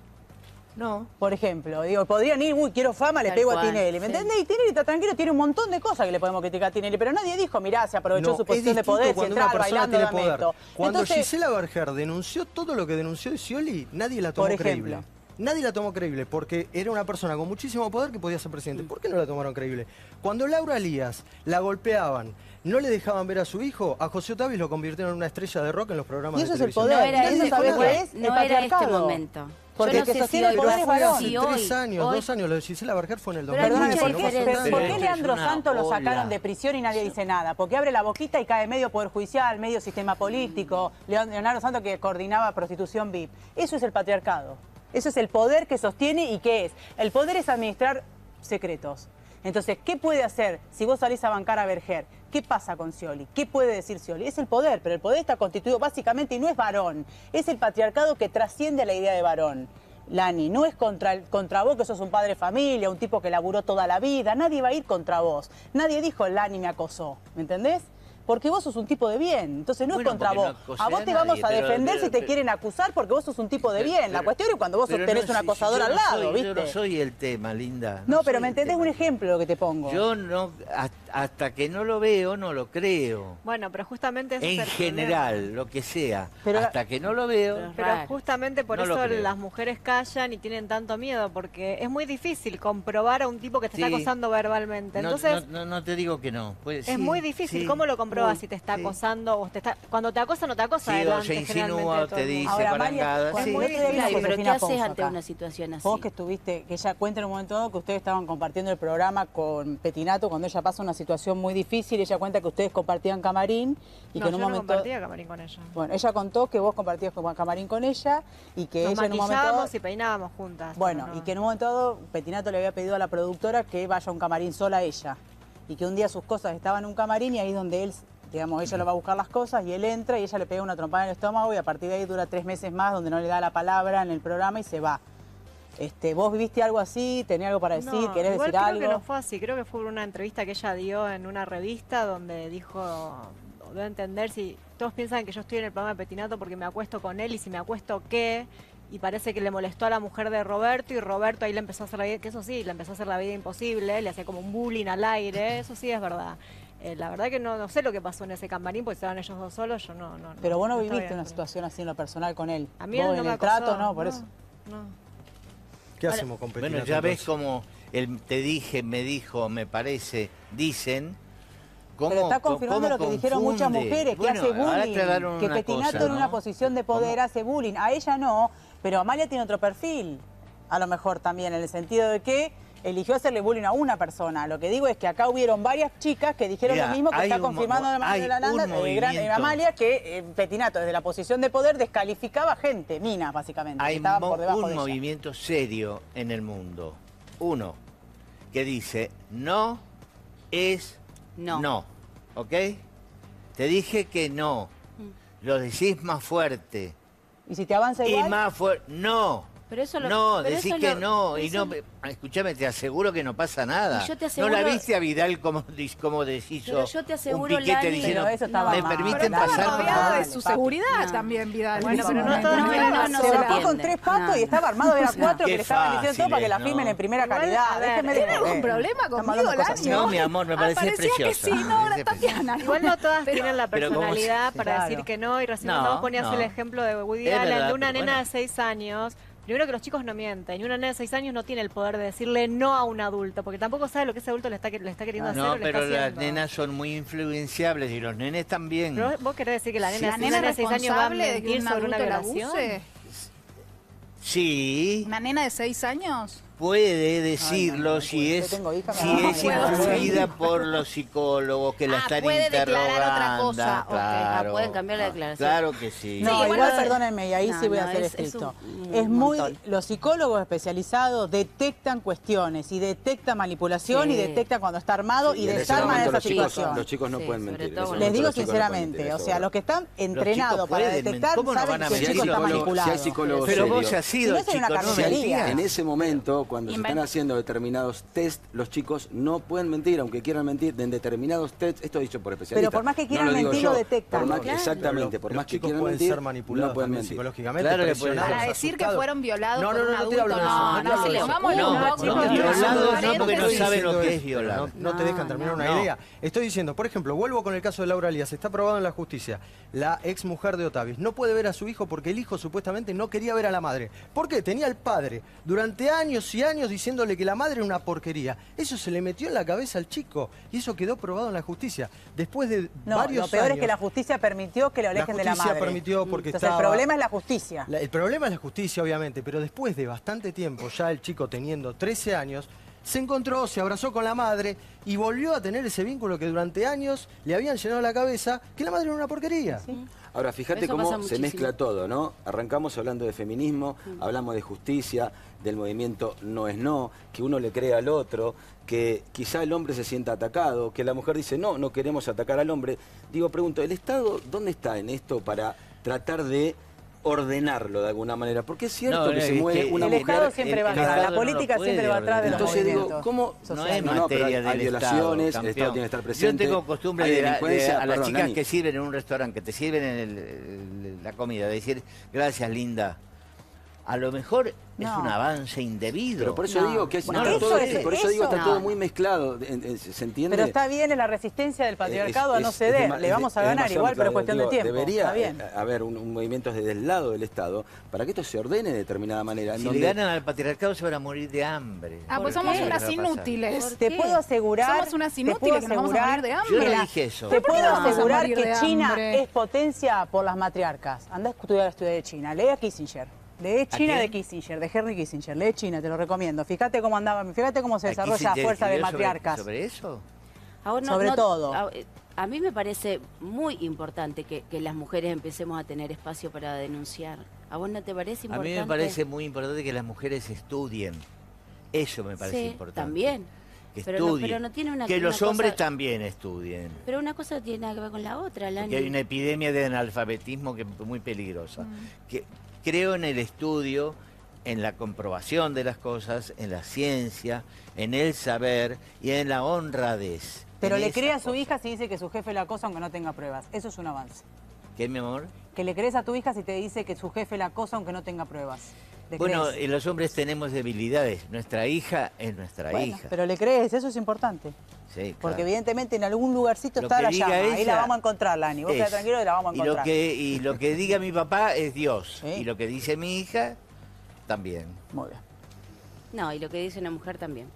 No. Por ejemplo, digo, podrían ir, uy, quiero fama, le Tal pego cual, a Tinelli, ¿me sí. entendés? Y Tinelli está tranquilo, tiene un montón de cosas que le podemos criticar a Tinelli, pero nadie dijo, mirá, se aprovechó No, su es posición de distinto poder, cuando una central, persona bailando, tiene dame poder. esto. Cuando Entonces, Gisela Berger denunció todo lo que denunció Scioli, nadie la tomó Por creíble. ejemplo. Nadie la tomó creíble porque era una persona con muchísimo poder que podía ser presidente. ¿Por qué no la tomaron creíble? Cuando Laura Lías la golpeaban, no le dejaban ver a su hijo, a José Otavis lo convirtieron en una estrella de rock en los programas y de eso es el televisión. poder, No era ¿y eso ese, sabés porque qué es? El no era este patriarcado. momento. Porque Yo el que no sé sostiene si el hoy- poder es Fue varón. hace si 3 hoy- años, hoy- 2 años, lo de Gisela Berger fue en el Pero hay 2015. Perdóname, mucha ¿por qué, diferencia. por qué Pero Leandro es una Santos lo ola. sacaron de prisión y nadie dice nada? Porque abre la boquita y cae medio poder judicial, medio sistema político. Leonardo Santos que coordinaba prostitución VIP. Eso es el patriarcado. Eso es el poder que sostiene y qué es. El poder es administrar secretos. Entonces, ¿qué puede hacer si vos salís a bancar a Berger? ¿Qué pasa con Scioli? ¿Qué puede decir Scioli? Es el poder, pero el poder está constituido básicamente y no es varón. Es el patriarcado que trasciende a la idea de varón. Lani, no es contra vos que sos un padre de familia, un tipo que laburó toda la vida. Nadie va a ir contra vos. Nadie dijo Lani me acosó. ¿Me entendés? Porque vos sos un tipo de bien, entonces no Bueno, es contra porque vos. no acosé A vos a te vamos nadie, a pero- defender pero- si te quieren acusar porque vos sos un tipo de bien. La cuestión es cuando vos Pero tenés no, un si- acosador yo al no lado, soy- ¿viste? Yo no soy el tema, Linda. No, pero soy ¿me el entendés tema. un ejemplo lo que te pongo? Yo no, hasta que no lo veo, no lo creo. Bueno, pero justamente ese En es el general, lo que sea. Pero- hasta que no lo veo. Pero- Pero Raro. justamente por No lo eso creo. las mujeres callan y tienen tanto miedo, porque es muy difícil comprobar a un tipo que te está Sí. acosando verbalmente. No, Entonces, no te digo que no. Pues, es sí, muy difícil. sí, ¿Cómo lo comprobas muy, si te está sí. acosando o te está... Cuando te acosa, no te acosa Sí, o delante, se insinúa, generalmente, de todo te el mundo. dice Ahora, barangada, María, sí. el otro día vino Claro, pero ¿qué Josefina haces Ponzo ante acá. una situación así? Vos que estuviste, que ella cuenta en un momento dado que ustedes estaban compartiendo el programa con Petinato cuando ella pasa una situación muy difícil, ella cuenta que ustedes compartían camarín y No, que en un yo no momento... compartía camarín con ella. Bueno, ella contó que vos compartías camarín con ella y que Nos ella en un momento dado... maquillábamos y peinábamos juntas. Bueno, pero no. y que en un momento dado Petinato le había pedido a la productora que vaya a un camarín sola a ella. y que un día sus cosas estaban en un camarín y ahí es donde él, digamos, ella lo va a buscar las cosas y él entra y ella le pega una trompada en el estómago y a partir de ahí dura 3 meses más donde no le da la palabra en el programa y se va. ¿Vos viviste algo así? ¿Tenés algo para decir? No, ¿Querés igual decir creo algo? que no fue así, creo que fue una entrevista que ella dio en una revista donde dijo, debo entender si todos piensan que yo estoy en el programa de Petinato porque me acuesto con él y si me acuesto ¿qué? Y parece que le molestó a la mujer de Roberto y Roberto ahí le empezó a hacer la vida, que eso sí, le empezó a hacer la vida imposible, le hacía como un bullying al aire, eso sí es verdad. La verdad que no sé lo que pasó en ese camarín porque estaban ellos dos solos, yo no. Pero vos no estaba viviste una dentro. situación así en lo personal con él. A mí vos él en no me el trato, acosó, no, por eso. No. ¿Qué hacemos con Petinato? Bueno, ya ves entonces? como el te dije, me dijo, me parece, dicen. ¿Cómo, Pero está confirmando lo que dijeron muchas confunde? mujeres, que Bueno, hace ahora bullying, aclararon que una Petinato cosa, en una ¿no? posición de poder hace bullying. A ella no, pero Amalia tiene otro perfil, a lo mejor también, en el sentido de que eligió hacerle bullying a una persona. Lo que digo es que acá hubieron varias chicas que dijeron Mirá, lo mismo que hay está un confirmando hay de la Nanda, un movimiento. Amalia, que Petinato desde la posición de poder descalificaba gente, minas básicamente, que Hay estaban por debajo un de ella. movimiento serio en el mundo. Uno, que dice, no es no. ¿Ok? Te dije que no. Lo decís más fuerte. ¿Y si te avanza Y igual? más fuerte. No. Pero eso lo- No, pero decís eso que lo- no. Y eso- no. Escúchame, te aseguro que no pasa nada. Y yo te ¿No aseguro- la viste a Vidal como deshizo Pero yo te aseguro, un piquete Lali- diciendo, Pero eso estaba ¿me mal, permiten Lali. pasar? Estaba por rodeada favor?" de su Papi. seguridad No. también, Vidal. Bueno, en ese pero no momento. todas No, tienen no, razón. no Se se bajó con entiende. 3 patos y No. estaba armado, era 4 que Qué le estaban diciendo todo para que la fáciles, firmen ¿no? en primera Igual, calidad. a ver, Déjeme de ¿Tiene algún joder. problema Estamos conmigo, hablando de cosas Lali? No, mi amor, me parece parecía que preciosa. sí, no, ahora Me parece Tatiana. Igual no todas Pero- tienen la pero ¿cómo se- personalidad para Claro. decir que no, y recién No, vos ponías no. el ejemplo de Woody Es Allen, verdad, de una pero nena bueno. de 6 años. Primero que los chicos no mienten, y una nena de 6 años no tiene el poder de decirle no a un adulto, porque tampoco sabe lo que ese adulto le está queriendo hacer No, o le pero está las haciendo. nenas son muy influenciables y los nenes también. Pero vos querés decir que la nena, ¿La si nena una es nena de 6 años va a responsable de que mentir un sobre una adulto la violación? abuse? Sí, ¿Una nena de 6 años? puede decirlo no, si yo es, tengo hija, si no, es no puedo influida decir. por los psicólogos que la están puede declarar interrogando. otra cosa. Ok, Claro, pueden cambiar la declaración. Claro que sí. No, Sí, igual bueno, perdónenme, y ahí no, sí voy a no, hacer es estricto. un Es muy, montón. los psicólogos especializados detectan cuestiones y detectan manipulación y Sí. detectan cuando está armado y en ese desarman momento esa los chicos, situación. los chicos no Sí, pueden sobre mentir. todo En ese con Les momento digo los chicos no pueden sinceramente, mentir, o eso sea, es los que están entrenados chicos para pueden, detectar ¿cómo no saben van a que el mentir? chico está Si hay manipulado. psicólogos Pero vos serios. has sido Si no, sería una chico, no carnicería. mentías. En ese momento, cuando se están haciendo determinados test, los chicos no pueden mentir, aunque quieran mentir, en determinados test, esto dicho por especialistas. Pero por más que quieran no lo digo mentir, yo, lo detectan. por más- Claro. Exactamente, por Los más que chicos quieran pueden mentir, ser manipulados no pueden también mentir. psicológicamente, Claro que presionados, pueden. Para decir que asustados. fueron violados No, por no, un no, no estoy adulto, hablando de eso. no, estoy no, hablando si de le eso. pongamos No, un no, poco, chicos, pero violados son no, parientes porque no de- saben lo que es Pero violar. no te dejan terminar una no. idea. Estoy diciendo, por ejemplo, vuelvo con el caso de Laura Lías, está probado en la justicia. La ex mujer de Otavis no puede ver a su hijo porque el hijo supuestamente no quería ver a la madre. ¿Por qué? Tenía al padre durante años y años diciéndole que la madre era una porquería. Eso se le metió en la cabeza al chico y eso quedó probado en la justicia. Después de No, varios lo peor años, es que la justicia permitió que lo alejen de la justicia madre. permitió porque Entonces estaba- el problema es la justicia. El problema es la justicia, obviamente, pero después de bastante tiempo, ya el chico teniendo 13 años, se encontró, se abrazó con la madre y volvió a tener ese vínculo que durante años le habían llenado la cabeza, que la madre era una porquería. Ahora, fíjate Eso pasa cómo se muchísimo. mezcla todo, ¿no? Arrancamos hablando de feminismo, hablamos de justicia, del movimiento no es no, que uno le cree al otro, que quizá el hombre se sienta atacado, que la mujer dice, no, no queremos atacar al hombre. Digo, pregunto, ¿el Estado dónde está en esto para tratar de ordenarlo de alguna manera? Porque es cierto No, que es se mueve que una El mujer... Estado siempre va el atrás, Estado la no lo política puede siempre va atrás de los Entonces digo, movimientos ¿cómo? No es No, no, pero materia hay del violaciones, Estado, el Estado tiene que estar presente. Yo tengo costumbre hay de, delincuencia, a las perdón, chicas Dani. que sirven en un restaurante, que te sirven la comida, de decir, gracias, linda. A lo mejor es No. un avance indebido. Pero por eso No. digo que Bueno, está eso todo, es- por eso digo eso- está todo No. muy mezclado, ¿se entiende? Pero está bien, es la resistencia del patriarcado a no Es ceder. dema- Le vamos a es ganar demasiado igual, pero es claro. cuestión de Digo, tiempo. Debería Está bien. haber un movimiento desde el lado del Estado para que esto se ordene de determinada manera. en Si donde- le ganan al patriarcado se van a morir de hambre. Ah, pues ¿Por somos qué? unas ¿Qué va a pasar? inútiles. ¿Por Te qué? puedo asegurar. Somos unas te inútiles puedo que nos vamos a asegurar morir de Yo hambre. no dije eso. Te puedo no vamos a asegurar morir que de China hambre? es potencia por las matriarcas. Andá a estudiar la historia de China. Lee a Kissinger. Lee China quién? de Kissinger, de Henry Kissinger. Lee China, te lo recomiendo. Fíjate cómo andaba, fíjate cómo se Aquí desarrolla a se fuerza de escribió matriarcas. ¿Sobre eso? Ahora Sobre todo. A mí me parece muy importante que las mujeres empecemos a tener espacio para denunciar. ¿A vos no te parece A importante? mí me parece muy importante que las mujeres estudien. Eso me parece Sí, importante. también. que Pero estudien, no tiene una- que una los hombres cosa- también estudien. Pero una cosa no tiene nada que ver con la otra, Lani. Que hay una epidemia de analfabetismo que es muy peligrosa. Que creo en el estudio, en la comprobación de las cosas, en la ciencia, en el saber y en la honradez. Pero En le esa cree a su cosa. hija si dice que su jefe la acosa aunque no tenga pruebas. Eso es un avance. ¿Qué, mi amor? Que le crees a tu hija si te dice que su jefe la acosa aunque no tenga pruebas. ¿Le Bueno, crees? los hombres tenemos debilidades. Nuestra hija es nuestra Bueno, hija. pero le crees, eso es importante. Sí, Porque claro. evidentemente en algún lugarcito Lo está que la diga llama. Ahí ella la vamos a encontrar, Lani. Vos quedá es. tranquilo que la vamos a Y lo encontrar. y lo que diga mi papá es Dios. Sí. Y lo que dice mi hija, también. Muy bien. No, y lo que dice una mujer también.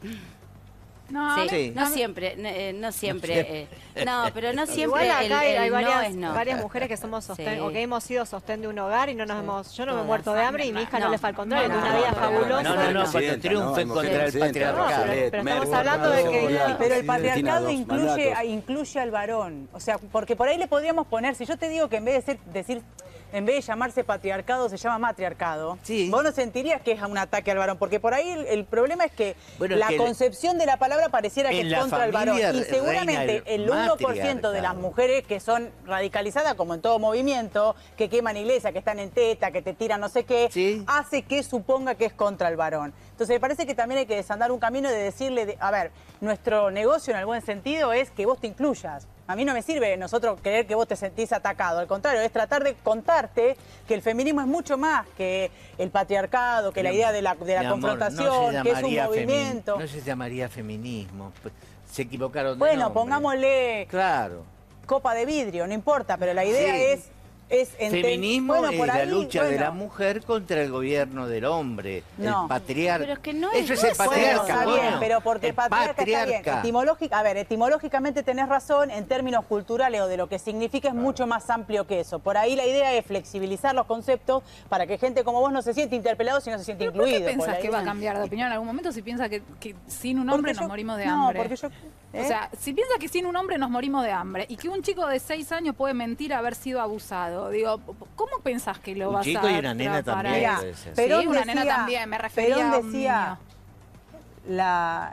No, Sí, Sí. no siempre, no siempre. No, pero no siempre Igual acá hay el no varias, es no. varias mujeres que somos sostén, Sí. o que hemos sido sostén de un hogar y no nos hemos... Yo no me he Todas. muerto de hambre y mi hija no, No. le fue al contrario, No, tiene una vida no, fabulosa. No, cuando Presidenta, triunfen ¿no? contra el Presidenta, patriarcado. Pero estamos hablando de que- Pero el patriarcado Cristina, dos mandatos. incluye al varón. O sea, porque por ahí le podríamos poner, si yo te digo que en vez de decir, en vez de llamarse patriarcado, se llama matriarcado, Sí. vos no sentirías que es un ataque al varón, porque por ahí el problema es que Bueno, la que concepción de la palabra pareciera que en es la contra el varón. familia Y seguramente reina el el 1% de las matriarcado. mujeres que son radicalizadas, como en todo movimiento, que queman iglesias, que están en teta, que te tiran no sé qué, Sí. hace que suponga que es contra el varón. Entonces me parece que también hay que desandar un camino de decirle, a ver, nuestro negocio en el buen sentido es que vos te incluyas. A mí no me sirve nosotros creer que vos te sentís atacado. Al contrario, es tratar de contarte que el feminismo es mucho más que el patriarcado, que la idea de la Mi amor, confrontación, no se que es un llamaría movimiento. no se llamaría feminismo. Se equivocaron de Bueno, nombre. pongámosle Claro. copa de vidrio, no importa, pero la idea Sí. es Feminismo bueno, es por la ahí, lucha de bueno. la mujer contra el gobierno del hombre, No. el patriarca. Pero es que no Eso es es el eso. Bueno, patriarca. está bien, coño. pero porque El patriarca está bien. Etimológicamente tenés razón, en términos culturales o de lo que significa es mucho más amplio que eso. Por ahí la idea es flexibilizar los conceptos para que gente como vos no se siente interpelado, sino se siente ¿Pero por incluido. qué pensás Por que ahí- va a cambiar de opinión en algún momento si piensa que sin un hombre Porque nos yo- morimos de no, hambre? porque yo... O sea, si piensa que sin un hombre nos morimos de hambre y que un chico de 6 años puede mentir haber sido abusado, digo, ¿cómo pensás que lo Un vas a chico y una nena atrapar también a Mirá, eso? puede ser. Perón Sí, una decía, nena también, me refería Perón a un decía, niño.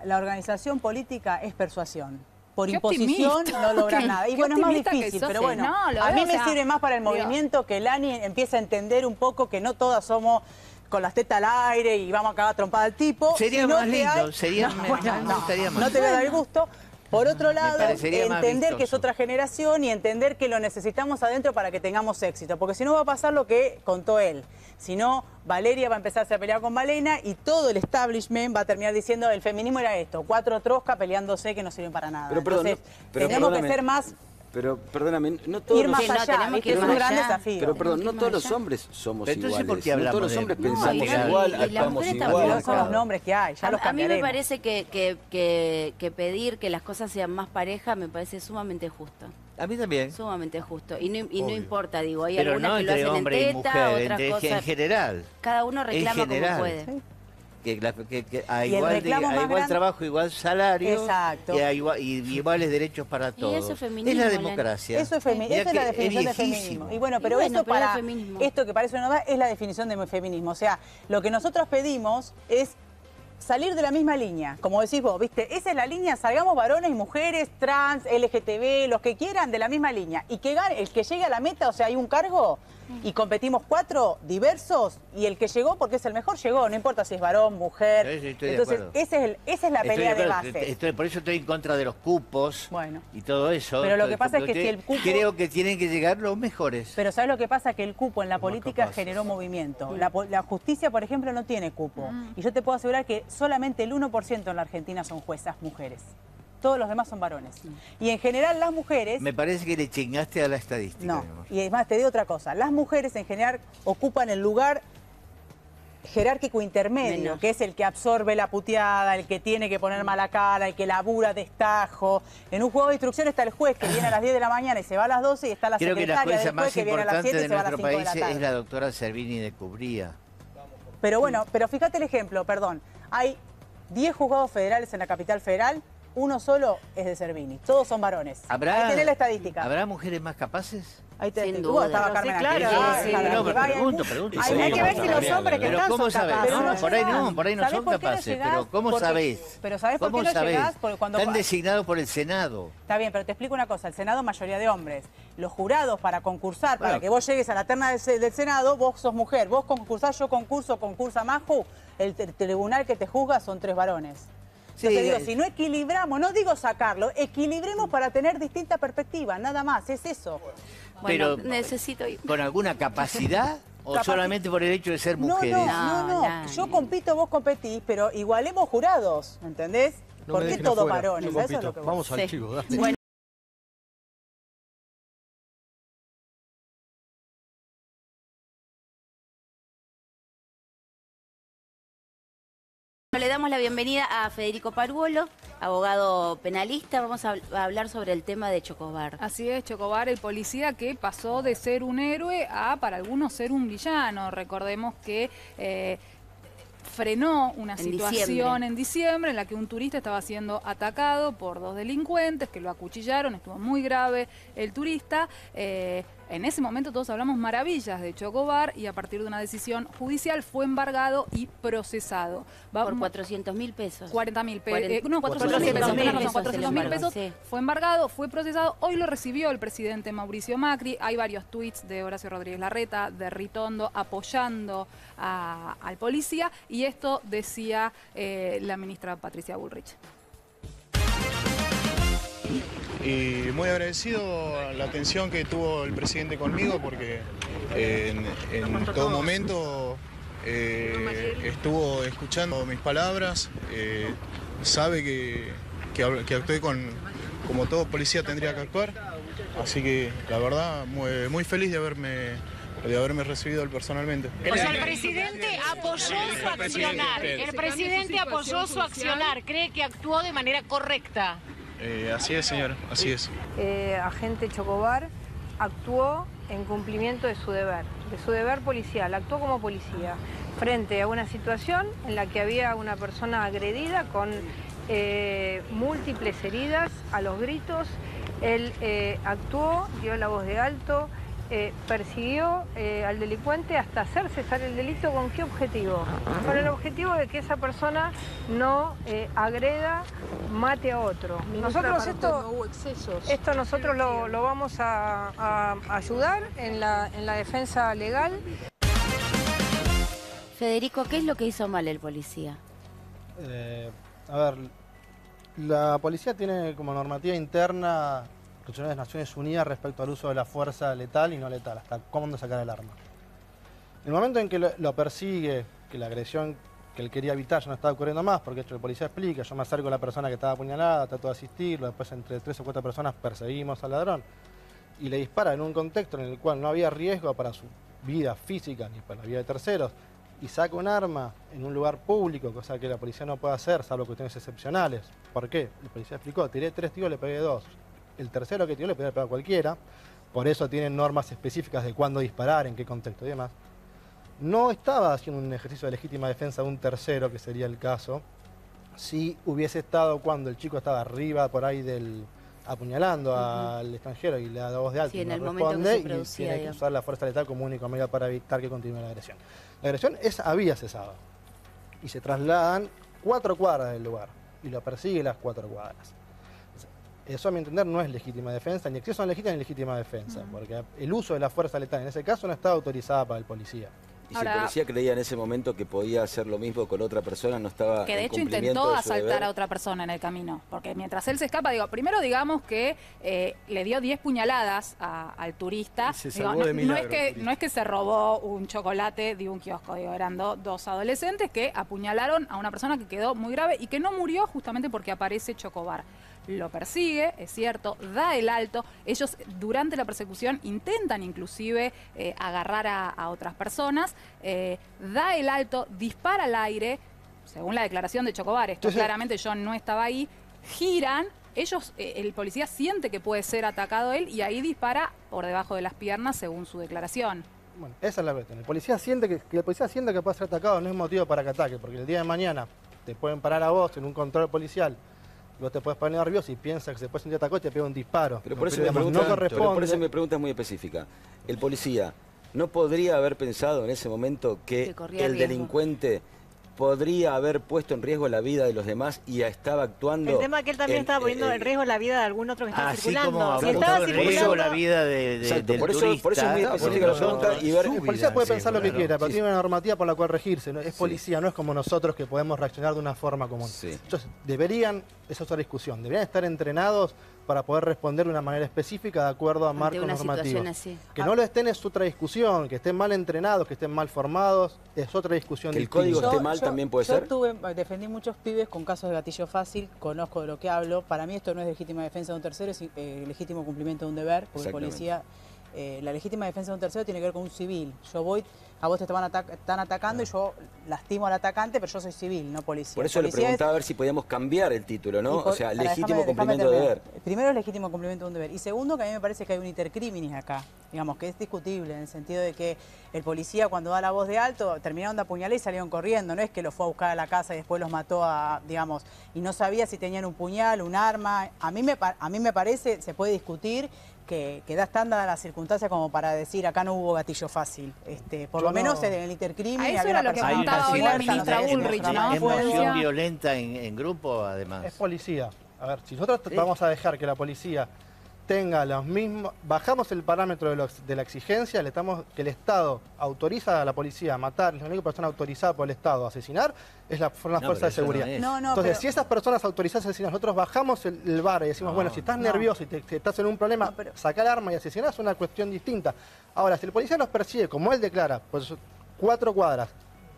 la organización política es persuasión. Por Qué imposición optimista. no logras Qué- nada. Y qué bueno, es más optimista que difícil, sos, pero bueno, no, lo a veo, mí o me sea, sirve más para el digo- movimiento que Lani empiece a entender un poco que no todas somos con las tetas al aire y vamos a cagar trompada al tipo. Sería sino más que lindo, hay- sería- No, me bueno, no, gustaría más. no te voy a dar el gusto. Por otro lado, parecería más entender que es vistoso. otra generación y entender que lo necesitamos adentro para que tengamos éxito. Porque si no va a pasar lo que contó él. Si no, Valeria va a empezarse a pelear con Malena y todo el establishment va a terminar diciendo el feminismo era esto, 4 troscas peleándose que no sirven para nada. Pero perdón, Entonces, pero tenemos que perdóname. ser más, Pero perdóname, no todos ir más Sí, no, allá, tenemos ¿viste? que ir Es un más gran allá. desafío. Pero perdón, no Tenemos que todos ir los más allá. hombres somos Pero entonces, iguales. ¿por qué No hablamos todos los de- hombres No, pensamos y igual, las actuamos mujeres igual. también. Pero son los nombres que hay, ya los A mí me cambiaremos. parece que pedir que las cosas sean más pareja me parece sumamente justo. A mí también. Sumamente justo. Y no Obvio. importa, digo, hay Pero algunas no que lo entre hacen hombre en y teta, mujer, otras en cosas. general. Cada uno reclama general. como puede. Que a Y el igual, reclamo a más igual grande- trabajo, igual salario. Exacto. Y, y iguales derechos para todos. eso es feminismo, Es la Lani. democracia. Eso es, Mira esa es la que definición de viejísimo. feminismo. Y bueno, Y pero bueno, eso pero es para feminismo. esto que parece una novedad es la definición de feminismo. O sea, lo que nosotros pedimos es salir de la misma línea, como decís vos, ¿viste? Esa es la línea, salgamos varones y mujeres, trans, LGTB, los que quieran de la misma línea. Y que gane, el que llegue a la meta, o sea, hay un cargo y competimos 4 diversos y el que llegó, porque es el mejor, llegó, no importa si es varón, mujer. Sí, sí, estoy de Entonces, acuerdo. esa es la Estoy pelea de acuerdo, base. por eso estoy en contra de los cupos Bueno. y todo eso. Pero lo que pasa es que si el cupo- Creo que tienen que llegar los mejores. Pero ¿sabes lo que pasa? Que el cupo en la Más política capaces. generó movimiento. La justicia, por ejemplo, no tiene cupo. Y yo te puedo asegurar que solamente el 1% en la Argentina son juezas mujeres. Todos los demás son varones. Y en general las mujeres... Me parece que le chingaste a la estadística. No, mi amor. y además te digo otra cosa. Las mujeres en general ocupan el lugar jerárquico intermedio, Menos. que es el que absorbe la puteada, el que tiene que poner mala cara, el que labura destajo. En un juego de instrucción está el juez que viene a las 10 de la mañana y se va a las 12 y está la Creo que la secretaria jueza del juez más que viene a las importante 7 y de se va a las nuestro 5 de la país tarde. es la doctora Servini de Cubría. Pero bueno, pero fíjate el ejemplo, perdón. Hay 10 juzgados federales en la capital federal uno solo es de Cervini. Todos son varones. Ahí tenés la estadística. ¿Habrá mujeres más capaces? Ahí te Sin digo. duda. Estaba Carmen Sí, claro. Aquino, Sí, Carmen No, pero Aquino. pregunto. Hay que ver si los hombres que Pero están ¿cómo son sabés? capaces. No, por ahí no ¿Sabés son por qué no capaces. llegás? Pero ¿cómo Porque- sabés? Pero ¿sabés por ¿Cómo qué no sabés? llegás? Porque cuando... Están designados por el Senado. Está bien, pero te explico una cosa. El Senado, mayoría de hombres. Los jurados para concursar, para Bueno. que vos llegues a la terna del Senado, vos sos mujer. Vos concursás, yo concurso, concursa Maju. El tribunal que te juzga son 3 varones. Sí, Entonces digo, si no equilibramos, no digo sacarlo, equilibremos para tener distinta perspectiva, nada más, es eso. Bueno, Pero- necesito ir. ¿Con alguna capacidad o solamente por el hecho de ser No, mujeres? No, yo compito, vos competís, pero igualemos jurados, ¿entendés? No me ¿Por qué dejen todos afuera, varones? yo A eso es compito. lo que voy. Vamos al Sí. chivo, dale. Bueno. Le damos la bienvenida a Federico Paruolo, abogado penalista. Vamos a hablar sobre el tema de Chocobar. Así es, Chocobar, el policía que pasó de ser un héroe a, para algunos, ser un villano. Recordemos que frenó una En situación diciembre. en diciembre en la que un turista estaba siendo atacado por 2 delincuentes que lo acuchillaron, estuvo muy grave el turista. En ese momento todos hablamos maravillas de Chocobar y a partir de una decisión judicial fue embargado y procesado. Por 400.000 pesos. 40.000 pesos. 40. No, 400.000 pesos. 400.000 tenés razón, pesos 400.000 el pesos. embargo, sí. Fue embargado, fue procesado. Hoy lo recibió el presidente Mauricio Macri. Hay varios tuits de Horacio Rodríguez Larreta, de Ritondo, apoyando al policía. Y esto decía la ministra Patricia Bullrich. Y muy agradecido a la atención que tuvo el presidente conmigo porque en todo momento estuvo escuchando mis palabras, sabe que actué como todo policía tendría que actuar, así que la verdad muy feliz de haberme recibido él personalmente. O sea, el presidente apoyó su accionar. El presidente apoyó su accionar. ¿Cree que actuó de manera correcta? Así es, señora, así es. Agente Chocobar actuó en cumplimiento de su deber policial, actuó como policía frente a una situación en la que había una persona agredida con múltiples heridas a los gritos. Él actuó, dio la voz de alto, persiguió al delincuente hasta hacer cesar el delito. ¿Con qué objetivo? Con el objetivo de que esa persona no agreda, mate a otro. Nosotros esto nosotros lo vamos a ayudar en la defensa legal. Federico, ¿qué es lo que hizo mal el policía? A ver, la policía tiene como normativa interna resoluciones de Naciones Unidas respecto al uso de la fuerza letal y no letal, hasta cuándo sacar el arma. En el momento en que lo persigue, que la agresión que él quería evitar ya no estaba ocurriendo más, porque de hecho el policía explica, yo me acerco a la persona que estaba apuñalada, trato de asistirlo, después entre 3 o 4 personas perseguimos al ladrón y le dispara en un contexto en el cual no había riesgo para su vida física ni para la vida de terceros, y saca un arma en un lugar público, cosa que la policía no puede hacer, salvo cuestiones excepcionales. ¿Por qué? El policía explicó, tiré 3 tiros, le pegué 2. El tercero que tiró le podía pegar a cualquiera, por eso tienen normas específicas de cuándo disparar, en qué contexto y demás. No estaba haciendo un ejercicio de legítima defensa de un tercero, que sería el caso, si hubiese estado cuando el chico estaba arriba por ahí apuñalando al extranjero y le da voz de alto Sí, y en no el momento que responde se y producía, tiene que digamos. usar la fuerza letal como único medio para evitar que continúe la agresión. La agresión había cesado y se trasladan 4 cuadras del lugar y lo persigue las 4 cuadras. Eso, a mi entender, no es legítima defensa, ni exceso de legítima ni legítima defensa, porque el uso de la fuerza letal en ese caso no estaba autorizada para el policía. Y si el policía creía en ese momento que podía hacer lo mismo con otra persona, no estaba Que de en hecho cumplimiento intentó de su asaltar deber. a otra persona en el camino, porque mientras él se escapa, primero digamos que le dio 10 puñaladas al turista. Y se Digo, salvó de milagro, no es que se robó un chocolate de un kiosco, eran dos adolescentes que apuñalaron a una persona que quedó muy grave y que no murió justamente porque aparece Chocobar. Lo persigue, es cierto, da el alto. Ellos durante la persecución intentan inclusive agarrar a otras personas, da el alto, dispara al aire, según la declaración de Chocobar, esto Entonces, claramente yo no estaba ahí, giran, el policía siente que puede ser atacado él y ahí dispara por debajo de las piernas según su declaración. Bueno, esa es la cuestión. El policía siente que el policía siente que puede ser atacado, no es motivo para que ataque, porque el día de mañana te pueden parar a vos en un control policial, Vos te puedes poner nervioso y piensas que se puede sentir atacado y te pega un disparo. Pero por eso, digamos, mi pregunta, no corresponde. por eso mi pregunta es muy específica. El policía no podría haber pensado en ese momento que corría el riesgo. delincuente podría haber puesto en riesgo la vida de los demás y estaba actuando... El tema es que él también estaba poniendo en riesgo la vida de algún otro que está Así circulando. como Si estaba puso en riesgo circulando... la vida Exacto, del por eso es muy turista, específica la pregunta y ver... El policía puede pensar lo que quiera, pero tiene una normativa por la cual regirse. ¿no? Es policía, no es como nosotros que podemos reaccionar de una forma común. Entonces, esa es otra discusión, deberían estar entrenados para poder responder de una manera específica de acuerdo a marcos normativos. Que no lo estén es otra discusión, que estén mal entrenados, que estén mal formados, es otra discusión. Que el código esté mal también puede ser. Yo defendí muchos pibes con casos de gatillo fácil, conozco de lo que hablo. Para mí esto no es legítima defensa de un tercero, es legítimo cumplimiento de un deber, porque el policía... la legítima defensa de un tercero tiene que ver con un civil. Yo voy, a vos te están atacando y yo lastimo al atacante, pero yo soy civil, no policía. Por eso le preguntaba a ver si podíamos cambiar el título, ¿no? O sea, legítimo déjame cumplimiento de deber. Primero es legítimo cumplimiento de un deber. Y segundo, que a mí me parece que hay un intercriminis acá. Digamos, que es discutible en el sentido de que el policía cuando da la voz de alto, terminaron de apuñalar y salieron corriendo. No es que los fue a buscar a la casa y después los mató digamos, y no sabía si tenían un puñal, un arma. A mí me parece, se puede discutir que da estándar a las circunstancias como para decir acá no hubo gatillo fácil. Por lo menos en el intercrimen eso era lo que contaba hoy la ministra Bullrich, ¿no? Emoción violenta en grupo, además. Es policía. A ver, si nosotros vamos a dejar que la policía tenga los mismos... Bajamos el parámetro de la exigencia, que el Estado autoriza a la policía a matar, la única persona autorizada por el Estado a asesinar es la fuerza de seguridad. Entonces, si esas personas autorizadas a asesinar, nosotros bajamos el bar y decimos, bueno, si estás nervioso y te estás en un problema, sacar arma y asesinar es una cuestión distinta. Ahora, si el policía los persigue, como él declara, pues 4 cuadras,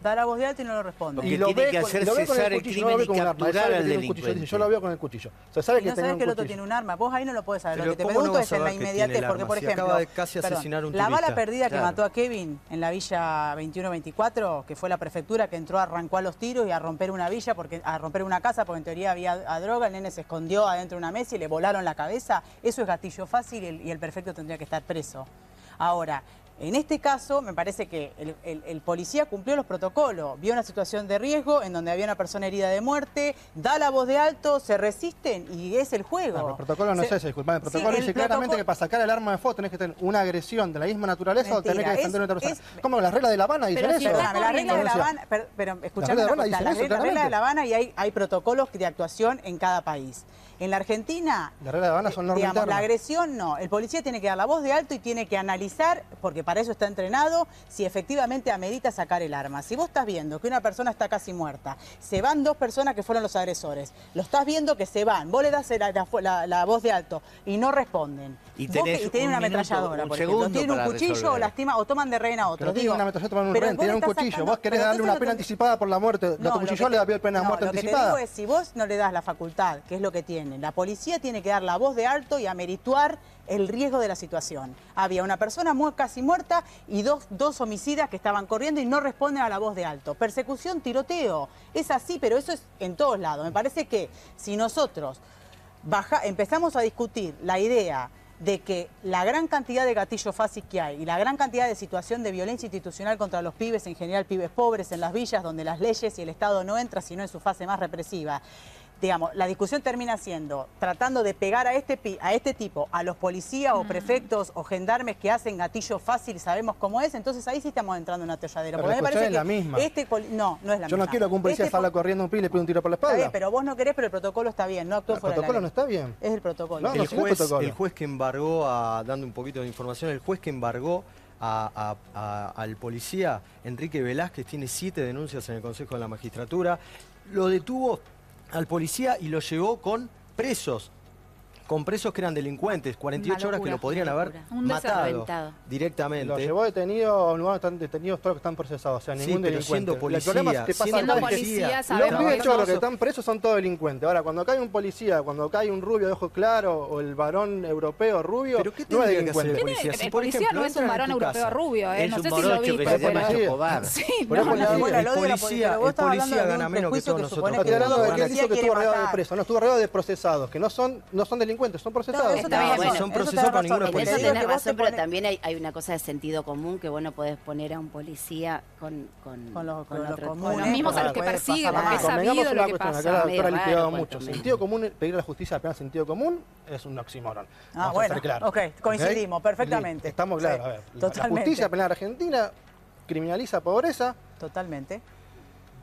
da la voz de alto y no lo responde. Y lo ve con el cuchillo, no lo ve con un arma. Yo lo veo con el cuchillo. O sea, sabe y no sabes que el otro tiene un arma. Vos ahí no lo podés saber. Lo que te pregunto es en la inmediatez, porque por ejemplo, acaba de casi asesinar un la turista. bala perdida que mató a Kevin en la villa 2124, que fue la prefectura que entró, arrancó a los tiros y a romper una villa, a romper una casa, porque en teoría había droga, el nene se escondió adentro de una mesa y le volaron la cabeza. Eso es gatillo fácil y el prefecto tendría que estar preso. Ahora, en este caso, me parece que el policía cumplió los protocolos, vio una situación de riesgo en donde había una persona herida de muerte, da la voz de alto, se resisten y es el juego. No, el protocolo no es ese, disculpame. El protocolo dice claramente que para sacar el arma de fuego tenés que tener una agresión de la misma naturaleza o tenés que defender a otra persona. ¿Cómo las reglas de La Habana dicen eso? Las reglas de La Habana, pero escuchame una cosa, las reglas de La Habana y hay protocolos de actuación en cada país. En la Argentina, las reglas de Habana son normas internas. La agresión no. El policía tiene que dar la voz de alto y tiene que analizar, porque para eso está entrenado, si efectivamente amerita sacar el arma. Si vos estás viendo que una persona está casi muerta, se van 2 personas que fueron los agresores, lo estás viendo que se van, vos le das la voz de alto y no responden. Y tienen una ametralladora, por ejemplo, tienen un cuchillo o lastima o toman de rehén a otros. Pero tienen una ametralladora, toman un rehén, tienen un cuchillo. Vos querés darle una pena anticipada por la muerte, no, tu cuchillo le da pena de muerte anticipada. Lo que te digo es, si vos no le das la facultad, que es lo que tiene, la policía tiene que dar la voz de alto y amerituar el riesgo de la situación. Había una persona casi muerta y dos homicidas que estaban corriendo y no responden a la voz de alto. Persecución, tiroteo. Es así, pero eso es en todos lados. Me parece que si nosotros empezamos a discutir la idea de que la gran cantidad de gatillo fácil que hay y la gran cantidad de situación de violencia institucional contra los pibes, en general pibes pobres en las villas donde las leyes y el Estado no entran sino en su fase más represiva, digamos, la discusión termina siendo tratando de pegar a este tipo, a los policías o prefectos o gendarmes que hacen gatillo fácil, sabemos cómo es, entonces ahí sí estamos entrando en una atolladera. Pero la discusión es la misma. No es la misma. Yo no quiero que un policía salga corriendo un pibe y le pegue un tiro por la espalda. Está bien, pero vos no querés, pero el protocolo está bien, no actuó fuera de la ley. El protocolo no está bien. Es el protocolo. El juez que embargó, dando un poquito de información, el juez que embargó al policía Enrique Velázquez tiene 7 denuncias en el Consejo de la Magistratura. Lo detuvo al policía y lo llevó con presos que eran delincuentes, 48 horas que lo podrían haber matado directamente. Lo llevó detenido, no están detenidos todos los que están procesados, o sea, ningún delincuente. Siendo policía, los pibes choros que están presos son todos delincuentes. Ahora, cuando cae un policía, cuando cae un rubio de ojos claros o el varón europeo rubio, ¿pero qué no es delincuente? el policía? El policía no es un varón europeo rubio, es no un sé si lo viste. que se llama Chocobar. El policía gana menos que todos nosotros. Estoy hablando de que él dijo que estuvo rodeado de presos, no estuvo rodeado de procesados, que no son delincuentes. delincuentes son procesados. Eso está bien, No, bueno, son eso procesados por tenés ninguna razón. En eso policía. tenés que vos razón, te pero pones- también hay una cosa de sentido común que vos no podés poner a un policía con los otro- comunes, Los mismos a los que puede persigue, pasar porque más. es sabido Convengamos lo una que cuestión, pasa. acá la Medio doctora ha raro, liquidado pues, mucho. también. Sentido común, pedir a la justicia apenas sentido común es un oxímoron. Ah, Vamos a bueno, ser claros. ok, coincidimos perfectamente. Listo, estamos claros. Sí, A ver, la totalmente. justicia penal argentina criminaliza pobreza, Totalmente.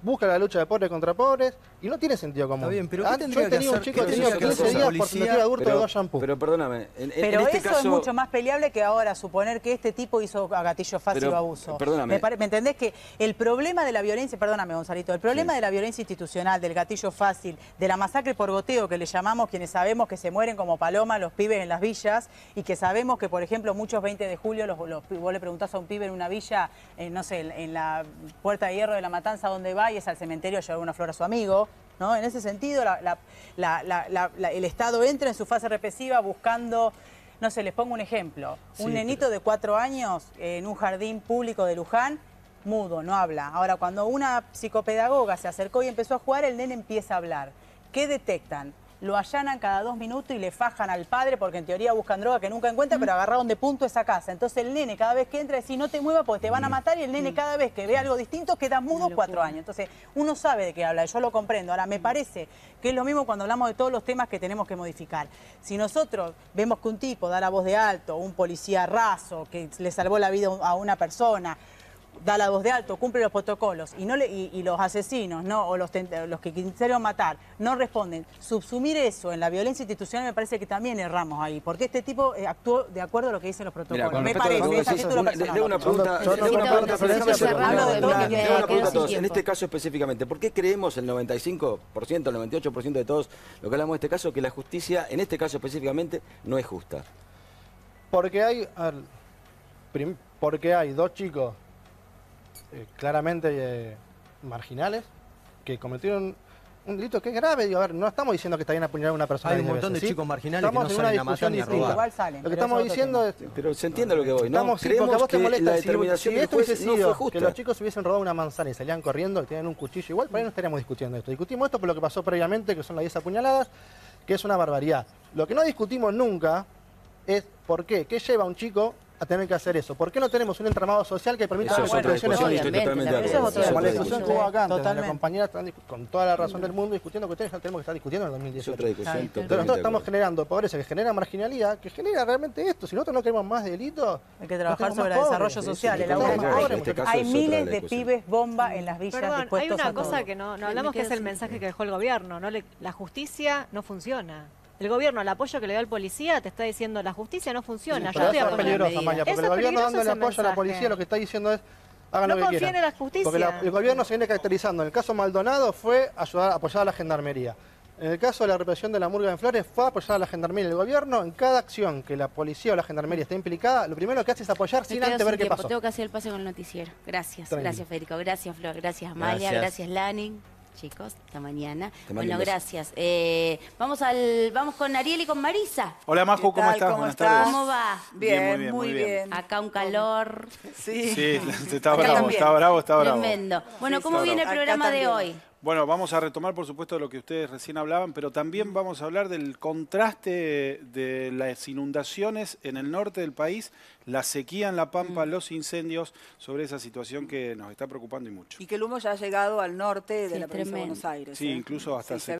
busca la lucha de pobres contra pobres y no tiene sentido común. Está bien, pero ¿qué Yo tendría he que tenido un hacer? chico ¿Qué que tenía tendría que 15 hacer días la por tentativa de hurto de dos shampoos. Pero perdóname, en Pero este eso caso... es mucho más peleable que ahora suponer que este tipo hizo a gatillo fácil Pero, o abuso. perdóname. ¿Me entendés que el problema de la violencia, perdóname Gonzalito, el problema de la violencia institucional, del gatillo fácil, de la masacre por goteo que le llamamos quienes sabemos que se mueren como palomas los pibes en las villas y que sabemos que, por ejemplo, muchos 20 de julio vos le preguntás a un pibe en una villa, no sé, en la Puerta de Hierro de la Matanza dónde va y es al cementerio a llevar una flor a su amigo. ¿No? En ese sentido, el Estado entra en su fase represiva buscando, no sé, les pongo un ejemplo. Un nenito de 4 años en un jardín público de Luján, mudo, no habla. Ahora, cuando una psicopedagoga se acercó y empezó a jugar, el nene empieza a hablar. ¿Qué detectan? Lo allanan cada 2 minutos y le fajan al padre porque en teoría buscan droga que nunca encuentra, pero agarraron de punto esa casa. Entonces el nene cada vez que entra dice, no te muevas porque te van a matar, y el nene cada vez que ve algo distinto queda mudo 4 años. Entonces uno sabe de qué habla y yo lo comprendo. Ahora me parece que es lo mismo cuando hablamos de todos los temas que tenemos que modificar. Si nosotros vemos que un tipo da la voz de alto, un policía raso que le salvó la vida a una persona, da la voz de alto, cumple los protocolos y los asesinos, ¿no? O los que quisieron matar no responden, subsumir eso en la violencia institucional me parece que también erramos ahí, porque este tipo actuó de acuerdo a lo que dicen los protocolos. Mira, me parece, es a título le personal. hago una pregunta, a todos. En este caso específicamente, ¿por qué creemos el 95%, el 98% de todos lo que hablamos de este caso, que la justicia, en este caso específicamente, no es justa? Porque hay dos chicos claramente marginales que cometieron un delito que es grave. Digo, a ver, no estamos diciendo que está bien apuñalar a una persona. Hay un montón de chicos marginales que no salen a matar ni a robar. Igual salen, Lo que pero estamos eso es otro diciendo es... Pero se entiende lo que voy, ¿no? Estamos, sí, porque a Creemos vos te que molesta la si determinación del esto hubiese juez no fue sido justa. que los chicos hubiesen robado una manzana y salían corriendo y tenían un cuchillo igual, por ahí no estaríamos discutiendo esto. Discutimos esto por lo que pasó previamente, que son las 10 apuñaladas, que es una barbaridad. Lo que no discutimos nunca es por qué lleva a un chico a tener que hacer eso. ¿Por qué no tenemos un entramado social que permita las condiciones? Estoy totalmente de Eso es acuerdo. otra Como la discusión que hubo acá antes, Totalmente. la compañera están con toda la razón del mundo discutiendo cuestiones que tenemos que estar discutiendo en el Es 2018. otra discusión. Entonces totalmente nosotros de estamos acuerdo. generando pobreza que genera marginalidad, que genera realmente esto. Si nosotros no queremos más delitos, Hay que trabajar no tenemos sobre el más desarrollo pobres. social. Sí, el totalmente aumento. de acuerdo. En este caso Hay es otra miles la de discusión. pibes bomba en las villas Perdón, hay dispuestos una a cosa todo. que no hablamos, que es el mensaje que dejó el gobierno, ¿no? La justicia no funciona. El gobierno, el apoyo que le da al policía, te está diciendo la justicia no funciona. Yo Pero estoy eso es apoyando peligroso, medidas. Amalia, porque Eso el es gobierno peligroso, dándole ese apoyo a la mensaje. policía lo que está diciendo es hagan No lo que confíen quieran. en la justicia. Porque el gobierno se viene caracterizando. En el caso Maldonado fue apoyar a la gendarmería. En el caso de la represión de la murga en Flores fue apoyar a la gendarmería. El gobierno, en cada acción que la policía o la gendarmería esté implicada, lo primero que hace es apoyar sin Me quedo antes ver sin qué tiempo. pasó. Tengo que hacer el pase con el noticiero. Gracias, Tranquilo. gracias Federico, gracias Flor, gracias Amalia, Gracias. gracias Lanin. Chicos, hasta mañana. Te mando Bueno, un beso. gracias. Vamos con Ariel y con Marisa. Hola Majo, ¿cómo estás? Buenas tardes. ¿Cómo va? Bien, muy bien. Acá un calor. Sí, está Acá bravo, también. está bravo, está bravo. Tremendo. Bueno, Sí, ¿cómo está viene el bravo. programa de hoy? Bueno, vamos a retomar, por supuesto, lo que ustedes recién hablaban, pero también vamos a hablar del contraste de las inundaciones en el norte del país, la sequía en La Pampa, los incendios, sobre esa situación que nos está preocupando y mucho. Y que el humo ya ha llegado al norte de Sí, la provincia de tremendo. Buenos Aires. Sí, incluso hasta Sí, se